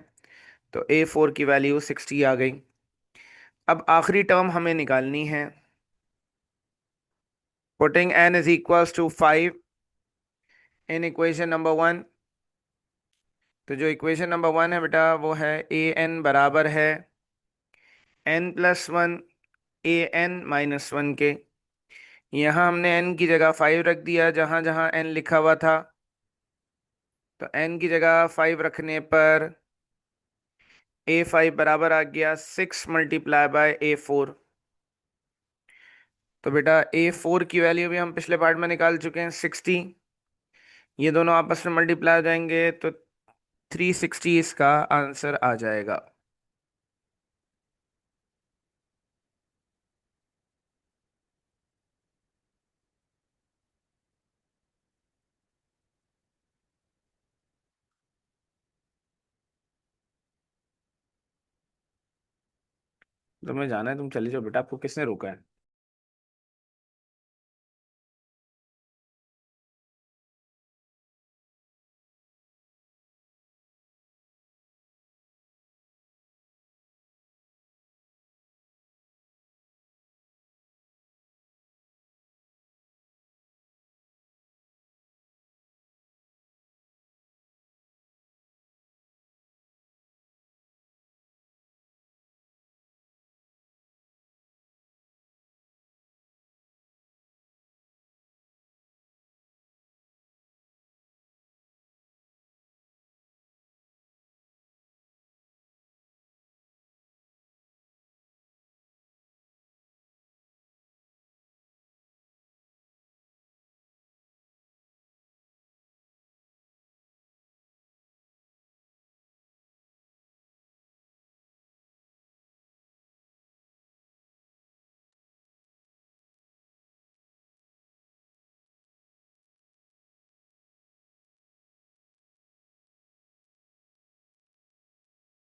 तो a4 की वैल्यू 60 आ गई। अब आखिरी टर्म हमें निकालनी है। Putting n is equals to 5 in equation number 1। तो जो इक्वेशन नंबर 1 है बेटा, वो है ए एन बराबर है n+1 an-1 के। यहाँ हमने n की जगह 5 रख दिया जहाँ जहाँ n लिखा हुआ था, तो n की जगह 5 रखने पर a5 बराबर आ गया 6 × तो बेटा a4 की वैल्यू भी हम पिछले पार्ट में निकाल चुके हैं 60। ये दोनों आपस में मल्टीप्लाई हो जाएंगे, तो 360 इसका आंसर आ जाएगा। तुम्हें जाना है, तुम चले जाओ बेटा, आपको किसने रोका है?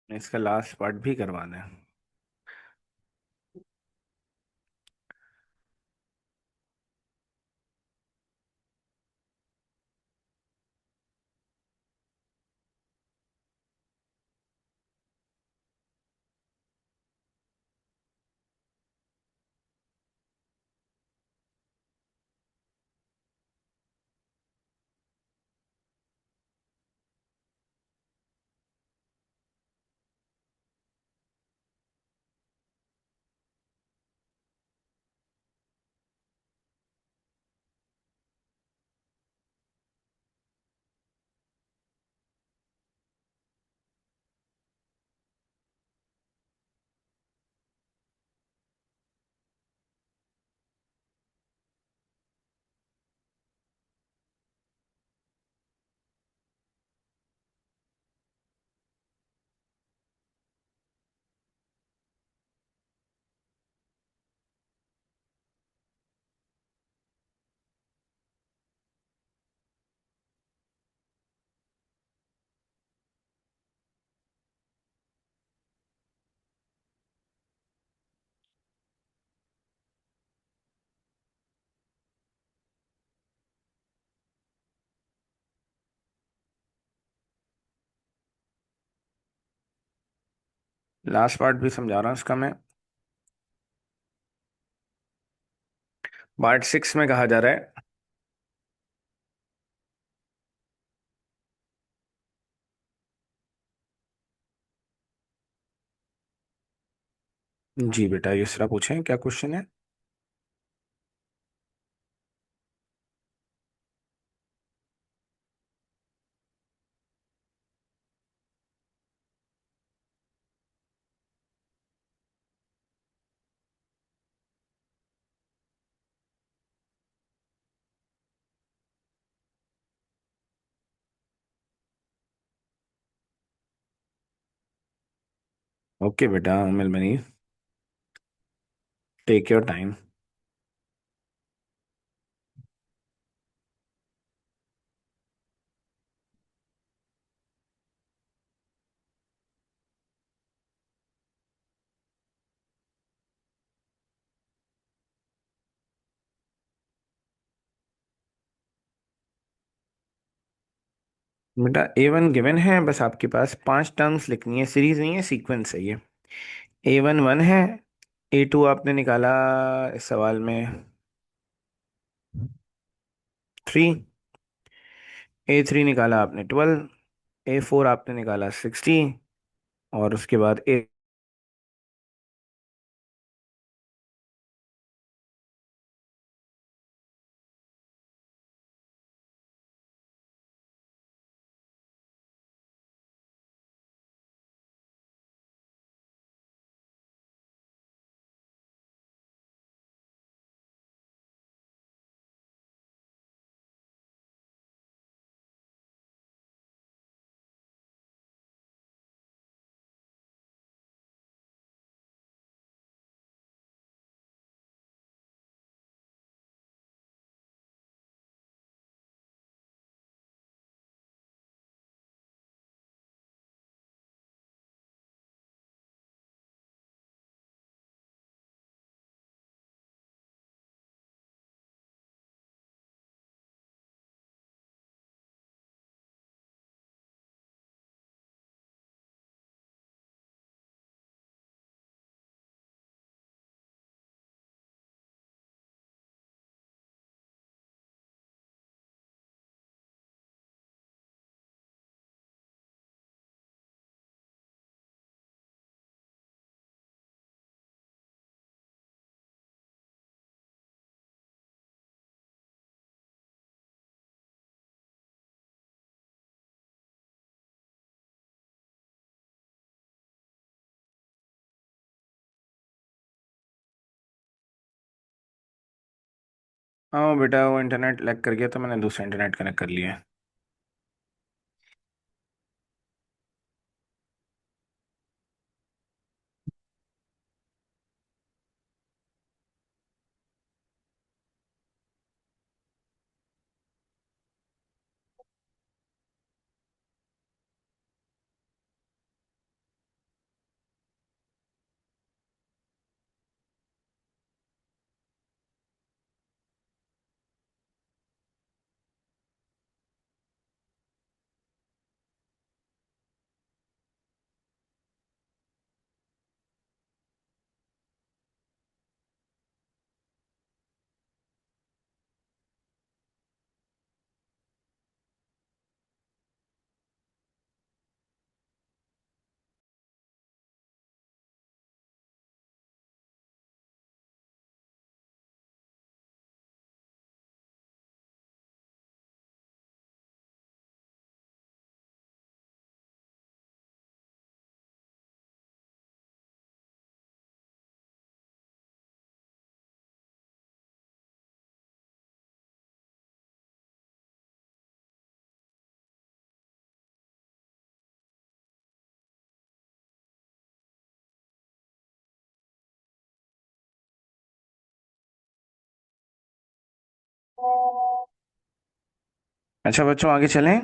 इसका लास्ट पार्ट भी करवाना है। लास्ट पार्ट भी समझा रहा हूँ इसका मैं। पार्ट 6 में कहा जा रहा है। जी बेटा, युसरा पूछें क्या क्वेश्चन है। ओके बेटा उमिल मनी, टेक योर टाइम। बेटा A1 गिवन है, बस आपके पास 5 टर्म्स लिखनी है, सीरीज नहीं है, सीक्वेंस है ये। A1 1 है। A2 आपने निकाला इस सवाल में 3। A3 निकाला आपने 12। A4 आपने निकाला 60। और उसके बाद ए। हाँ बेटा, वो इंटरनेट लैग कर गया तो मैंने दूसरा इंटरनेट कनेक्ट कर लिया है। अच्छा बच्चों, आगे चलें।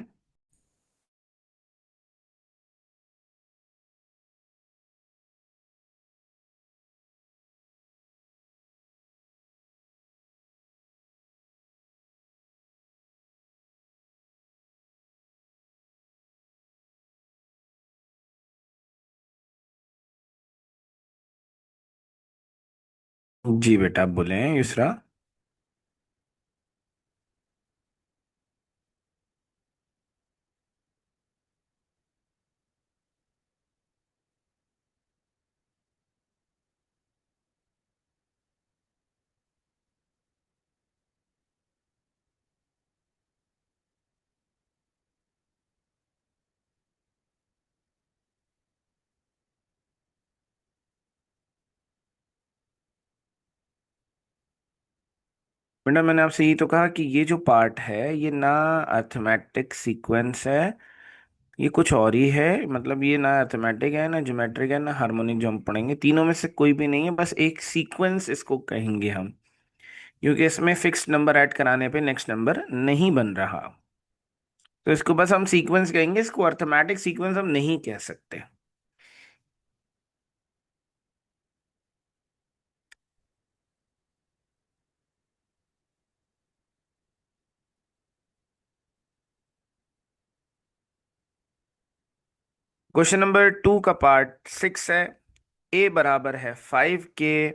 जी बेटा, आप बोले हैं युसरा। बेटा, मैंने आपसे यही तो कहा कि ये जो पार्ट है ये ना अर्थमेटिक सीक्वेंस है, ये कुछ और ही है। मतलब ये ना अर्थमेटिक है, ना ज्योमेट्रिक है, ना हार्मोनिक जो हम पढ़ेंगे, तीनों में से कोई भी नहीं है, बस एक सीक्वेंस इसको कहेंगे हम, क्योंकि इसमें फिक्स्ड नंबर ऐड कराने पे नेक्स्ट नंबर नहीं बन रहा। तो इसको बस हम सीक्वेंस कहेंगे, इसको अर्थमेटिक सीक्वेंस हम नहीं कह सकते। क्वेश्चन नंबर 2 का पार्ट 6 है। ए बराबर है 5 के,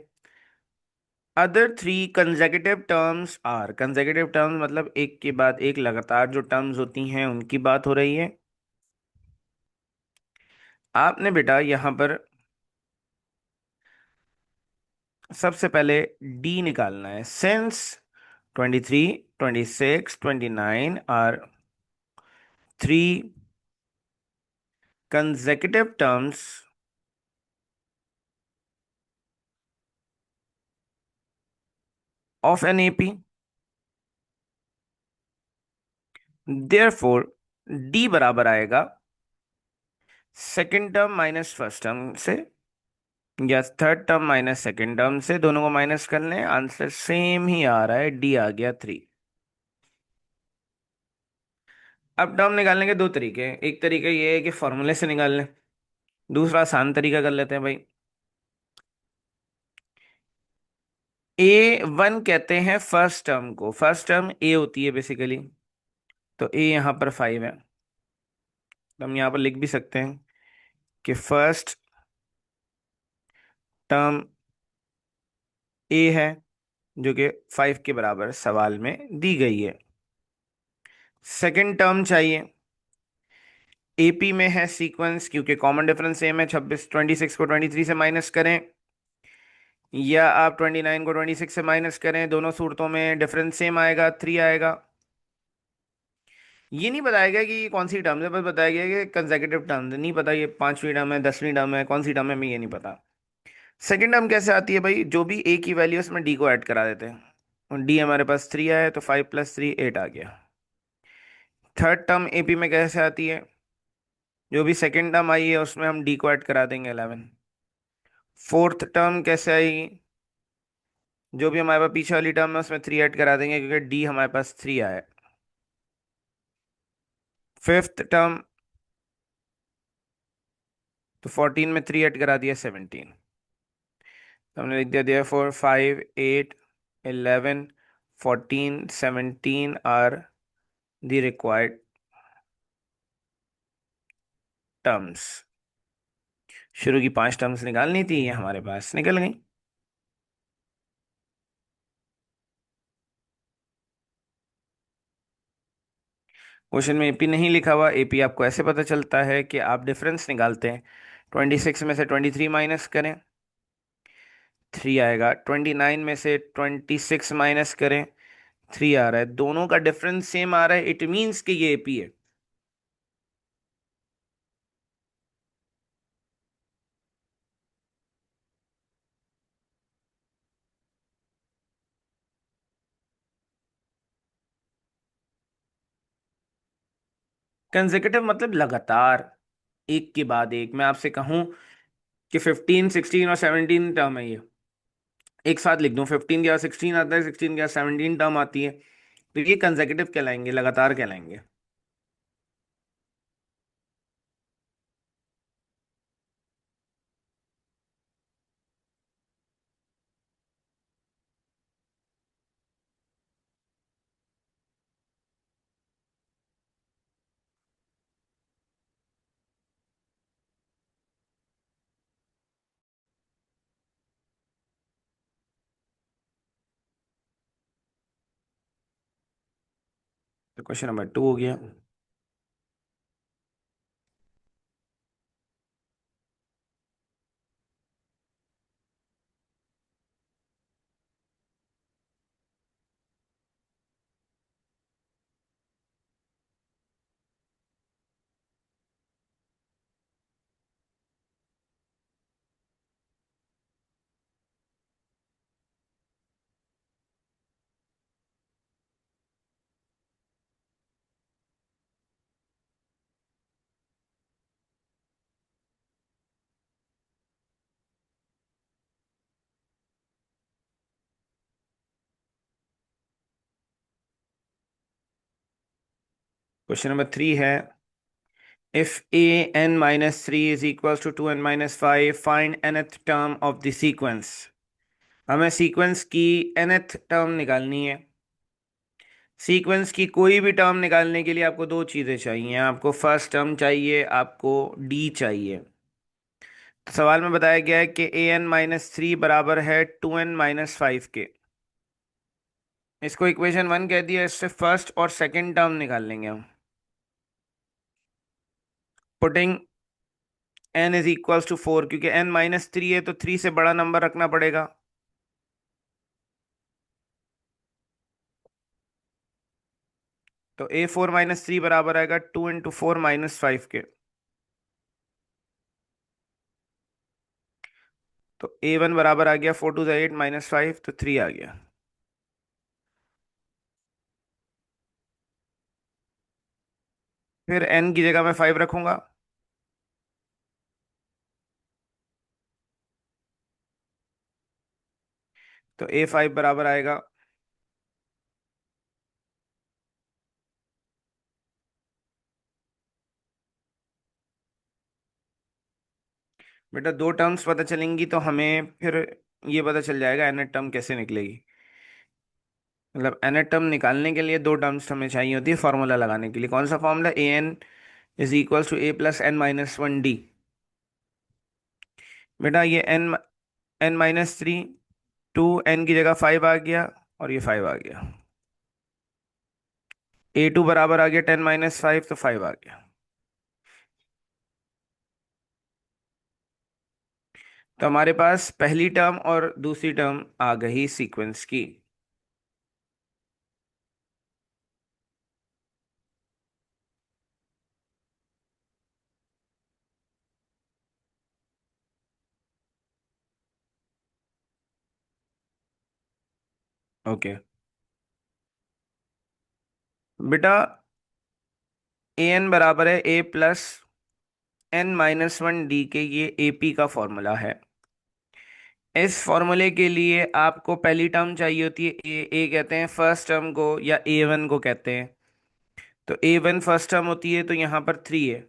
other three consecutive terms are. Consecutive terms मतलब एक के बाद एक लगातार जो टर्म्स होती हैं उनकी बात हो रही है। आपने बेटा यहाँ पर सबसे पहले डी निकालना है। Since 23, 26, 29 are three consecutive terms of an AP, therefore D बराबर आएगा second term minus first term से, या third term minus second term से। दोनों को माइनस कर लें, आंसर सेम ही आ रहा है, डी आ गया 3। अब टर्म निकालने के दो तरीके हैं। एक तरीका ये है कि फॉर्मूले से निकाल लें, दूसरा आसान तरीका कर लेते हैं भाई। A1 कहते हैं फर्स्ट टर्म को, फर्स्ट टर्म ए होती है बेसिकली। तो ए यहाँ पर 5 है, तो हम यहाँ पर लिख भी सकते हैं कि फर्स्ट टर्म ए है, जो कि 5 के बराबर सवाल में दी गई है। सेकंड टर्म चाहिए, एपी में है सीक्वेंस, क्योंकि कॉमन डिफरेंस सेम है। 26 को 23 से माइनस करें, या आप 29 को 26 से माइनस करें, दोनों सूरतों में डिफरेंस सेम आएगा, 3 आएगा। ये नहीं बताया गया कि ये कौन सी टर्म है, बस बताया गया कि कंसेक्यूटिव टर्म है। नहीं पता ये पांचवी टर्म है, 10वीं टर्म है, कौन सी टर्म है, हमें ये नहीं पता। सेकंड टर्म कैसे आती है भाई, जो भी ए की वैल्यू उसमें डी को ऐड करा देते हैं, और डी हमारे पास 3 आया, तो 5 + 3 8 आ गया। थर्ड टर्म एपी में कैसे आती है, जो भी सेकंड टर्म आई है उसमें हम डी को ऐड करा देंगे, 11। फोर्थ टर्म कैसे आएगी, जो भी हमारे पास पीछे वाली टर्म है उसमें 3 ऐड करा देंगे, क्योंकि डी हमारे पास 3 आया। फिफ्थ टर्म, तो 14 में 3 ऐड करा दिया, 17। तो हमने लिख दिया therefore 5, 8, 11, 14, 17 are the required terms. शुरू की 5 टर्म्स निकालनी थी, ये हमारे पास निकल गई। क्वेश्चन में एपी नहीं लिखा हुआ। एपी आपको ऐसे पता चलता है कि आप डिफरेंस निकालते हैं, 26 में से 23 माइनस करें, 3 आएगा। 29 में से 26 माइनस करें, 3 आ रहा है। दोनों का डिफरेंस सेम आ रहा है, इट मीन्स कि ये एपी है। कंसेक्यूटिव मतलब लगातार, एक के बाद एक। मैं आपसे कहूं कि 15, 16 और 17 टर्म है, ये एक साथ लिख दूं, 15 के बाद 16 आता है, 16 के बाद 17 टर्म आती है, तो ये कंसेक्यूटिव कहलाएंगे, लगातार कहलाएंगे। तो क्वेश्चन नंबर 2 हो गया। क्वेश्चन नंबर 3 है, if a n minus 3 is equals to 2n minus 5, find nth term of the sequence। हमें सीक्वेंस की nth टर्म निकालनी है। सीक्वेंस की कोई भी टर्म निकालने के लिए आपको दो चीज़ें चाहिए, आपको फर्स्ट टर्म चाहिए, आपको डी चाहिए। तो सवाल में बताया गया है कि ए एन माइनस थ्री बराबर है 2n-5 के। इसको इक्वेशन 1 कह दिया, इससे फर्स्ट और सेकंड टर्म निकाल लेंगे हम। Putting n is equals to 4, क्योंकि n-3 है तो 3 से बड़ा नंबर रखना पड़ेगा। तो a4-3 बराबर आएगा 2 × 4 - 5 के। तो a1 बराबर आ गया 4 × 2 = 8 -5, तो 3 आ गया। फिर n की जगह मैं 5 रखूंगा। तो a5 बराबर आएगा, बेटा दो टर्म्स पता चलेंगी तो हमें फिर ये पता चल जाएगा एन टर्म कैसे निकलेगी। मतलब एन टर्म निकालने के लिए दो टर्म्स हमें चाहिए होती है फॉर्मूला लगाने के लिए। कौन सा formula? A n is equal to a + n-1 d। बेटा ये n-3, 2 n की जगह 5 आ गया और ये 5 आ गया। a2 बराबर आ गया 10 - 5, तो 5 आ गया। तो हमारे पास पहली टर्म और दूसरी टर्म आ गई सीक्वेंस की। ओके बेटा, ए एन बराबर है a + n-1 d के, ये एपी का फॉर्मूला है। इस फॉर्मूले के लिए आपको पहली टर्म चाहिए होती है ए कहते हैं फर्स्ट टर्म को, या a1 को कहते हैं। तो a1 फर्स्ट टर्म होती है, तो यहाँ पर 3 है।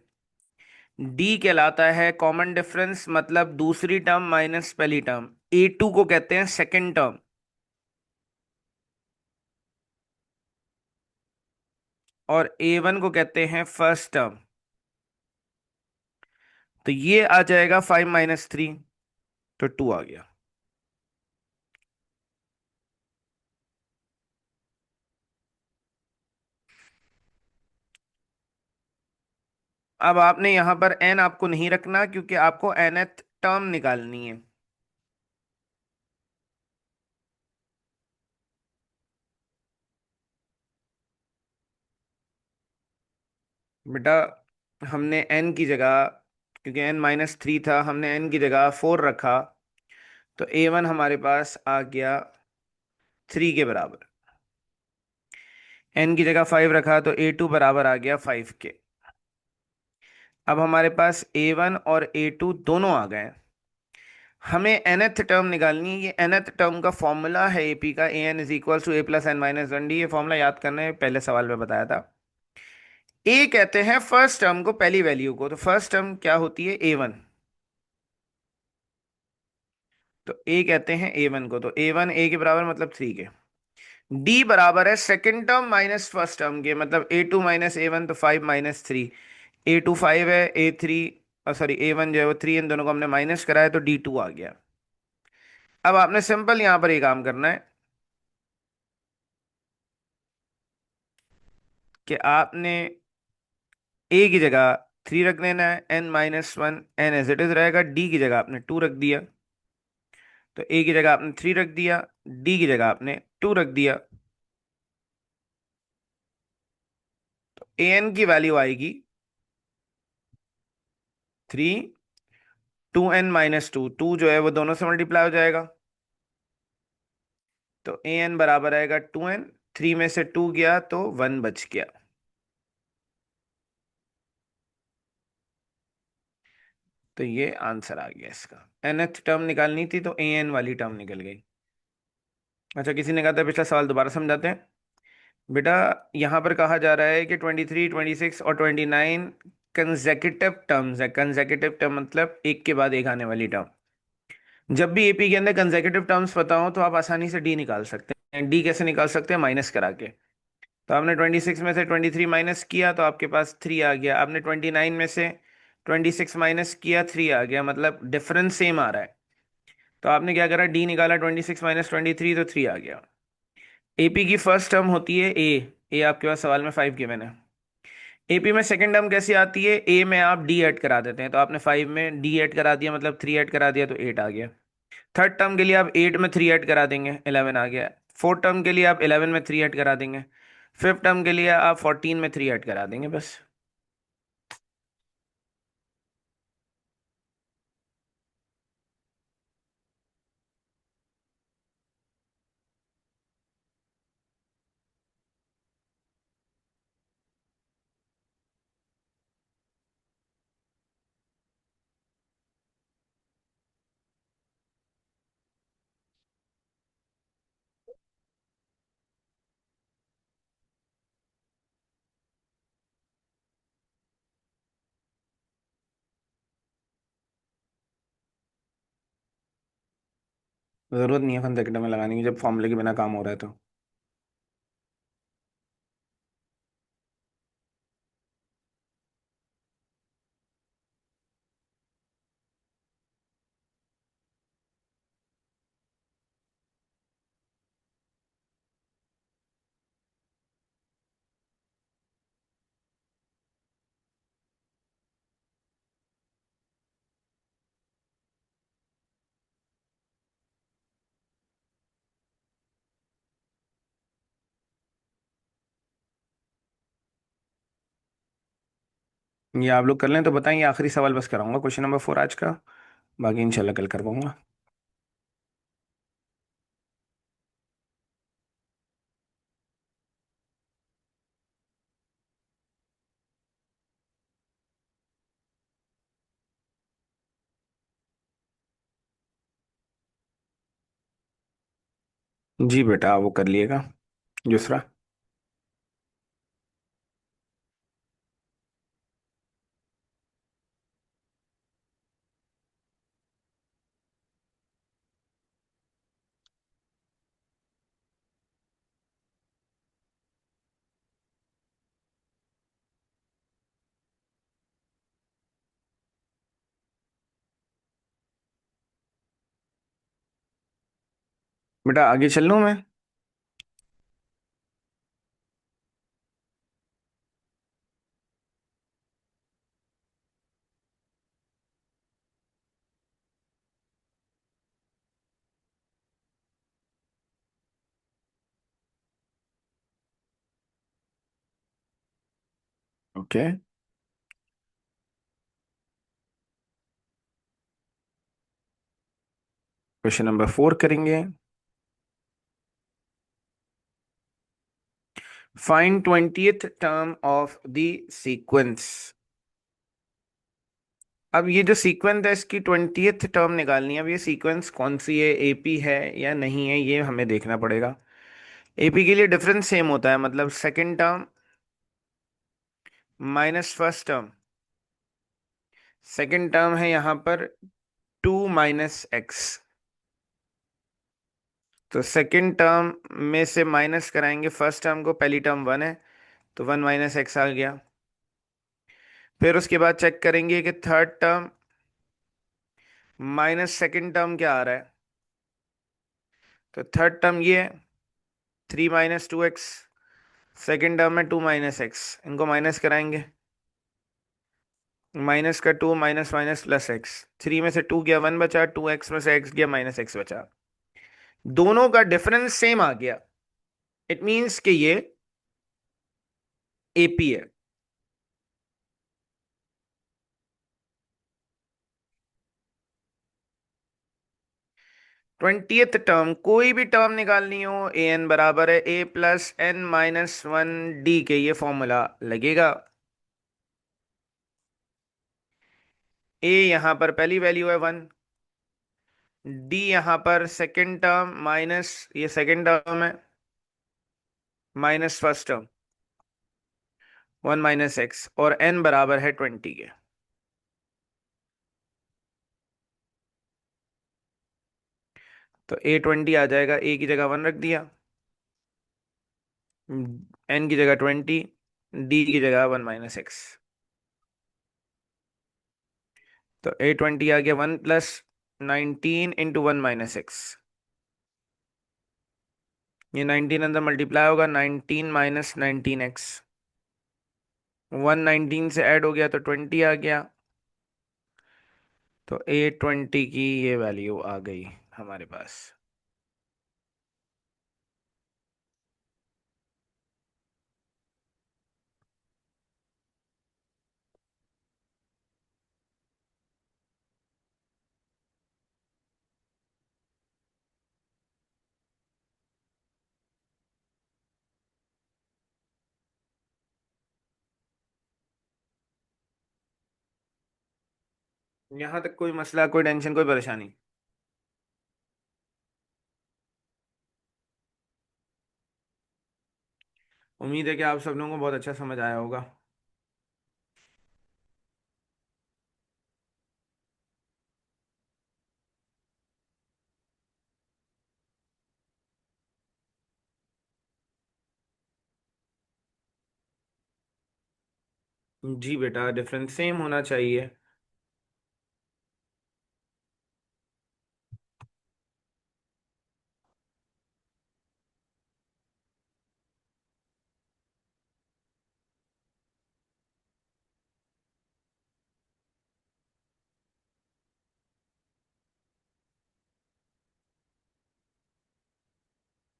डी कहलाता है कॉमन डिफरेंस, मतलब दूसरी टर्म माइनस पहली टर्म। a2 को कहते हैं सेकंड टर्म, और a1 को कहते हैं फर्स्ट टर्म। तो ये आ जाएगा 5 - 3, तो 2 आ गया। अब आपने यहां पर n आपको नहीं रखना, क्योंकि आपको nth टर्म निकालनी है। बेटा हमने n की जगह, क्योंकि n-3 था, हमने n की जगह 4 रखा। तो a1 हमारे पास आ गया 3 के बराबर। n की जगह 5 रखा तो a2 बराबर आ गया 5 के। अब हमारे पास a1 और a2 दोनों आ गए। हमें nth टर्म निकालनी है। ये nth टर्म का फॉर्मूला है एपी का, a n is equal to a + n-1 d। ये फॉर्मूला याद करना है, पहले सवाल में बताया था। ए कहते हैं फर्स्ट टर्म को, पहली वैल्यू को। तो फर्स्ट टर्म क्या होती है? a1। तो ए कहते हैं a1 को, तो a1 ए के बराबर मतलब 3 के। डी बराबर है second term minus first term के, मतलब a2 - a1, तो 5 - 3। a2 5 है, a3 सॉरी a1 जो है वो 3, इन दोनों को हमने माइनस कराया तो d2 आ गया। अब आपने सिंपल यहां पर ये काम करना है। कि आपने ए की जगह 3 रख देना है, n-1 n as it is रहेगा, डी की जगह आपने 2 रख दिया, तो ए की जगह आपने 3 रख दिया, डी की जगह आपने 2 रख दिया, तो ए एन की वैल्यू आएगी 3, 2n-2, 2 जो है वो दोनों से मल्टीप्लाई हो जाएगा, तो ए एन बराबर आएगा 2n, 3 में से 2 गया तो 1 बच गया। तो ये आंसर आ गया इसका। nth टर्म निकालनी थी तो ए एन वाली टर्म निकल गई। अच्छा, किसी ने कहा था पिछला सवाल दोबारा समझाते हैं। बेटा, यहाँ पर कहा जा रहा है कि 23, 26 और 29 कंसेक्यूटिव टर्म्स है। कंसेक्यूटिव टर्म मतलब एक के बाद एक आने वाली टर्म। जब भी एपी के अंदर कंसेक्यूटिव टर्म्स पता हो तो आप आसानी से डी निकाल सकते हैं। डी कैसे निकाल सकते हैं? माइनस करा के। तो आपने 26 में से 23 माइनस किया तो आपके पास 3 आ गया। आपने 29 में से 26 माइनस किया, 3 आ गया, मतलब डिफरेंस सेम आ रहा है। तो आपने क्या करा? डी निकाला, 26 - 23 तो 3 आ गया। एपी की फर्स्ट टर्म होती है ए। ए आपके पास सवाल में 5 गिवन है। एपी में सेकंड टर्म कैसी आती है? ए में आप डी ऐड करा देते हैं, तो आपने 5 में डी ऐड करा दिया, मतलब 3 ऐड करा दिया तो 8 आ गया। थर्ड टर्म के लिए आप 8 में 3 ऐड करा देंगे, 11 आ गया। फोर्थ टर्म के लिए आप 11 में 3 ऐड करा देंगे। फिफ्थ टर्म के लिए आप 14 में 3 ऐड करा देंगे, बस। जरूरत नहीं है कंसेक्यूटिव में लगाने की जब फॉर्मूले के बिना काम हो रहा है तो। ये आप लोग कर लें तो बताएं, ये आखिरी सवाल बस कराऊंगा, क्वेश्चन नंबर 4 आज का। बाकी इंशाल्लाह कल कर पाऊंगा। जी बेटा, वो कर लिएगा दूसरा। बेटा आगे चल लूं मैं? ओके। क्वेश्चन नंबर 4 करेंगे। Find 20th term of the sequence. अब ये जो सीक्वेंस है इसकी 20th टर्म निकालनी है। अब ये सीक्वेंस कौन सी है, एपी है या नहीं है, ये हमें देखना पड़ेगा। एपी के लिए डिफरेंस सेम होता है, मतलब second term minus first term. Second term है यहाँ पर 2 - x। तो सेकंड टर्म में से माइनस कराएंगे फर्स्ट टर्म को, पहली टर्म 1 है तो 1 - x आ गया। फिर उसके बाद चेक करेंगे कि third term minus second term क्या आ रहा है। तो थर्ड टर्म ये है 3 - 2x। सेकेंड टर्म में 2 - x, इनको माइनस कराएंगे। माइनस का 2, माइनस माइनस प्लस एक्स, 3 में से 2 गया 1 बचा, 2x में से x गया -x बचा। दोनों का डिफरेंस सेम आ गया। इट मीन्स कि ये एपी है। 20th टर्म, कोई भी टर्म निकालनी हो, ए एन बराबर है a + n - 1 d के, ये फॉर्मूला लगेगा। ए यहां पर पहली वैल्यू है 1, डी यहां पर सेकेंड टर्म माइनस ये सेकेंड टर्म है माइनस फर्स्ट टर्म 1 - x, और n बराबर है 20 के। तो a20 आ जाएगा, a की जगह 1 रख दिया, n की जगह 20, d की जगह 1 - x। तो a20 आ गया 1 + 19 × 1 - x। ये 19 अंदर मल्टीप्लाई होगा, 19 - 19x, 119 से ऐड हो गया तो 20 आ गया। तो a20 की ये वैल्यू आ गई हमारे पास। यहां तक कोई मसला, कोई टेंशन, कोई परेशानी? उम्मीद है कि आप सब लोगों को बहुत अच्छा समझ आया होगा। जी बेटा, डिफरेंस सेम होना चाहिए।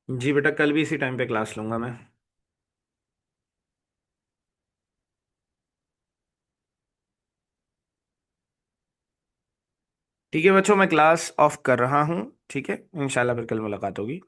जी बेटा, कल भी इसी टाइम पे क्लास लूंगा मैं। ठीक है बच्चों, मैं क्लास ऑफ कर रहा हूँ। ठीक है, इंशाल्लाह फिर कल मुलाकात होगी।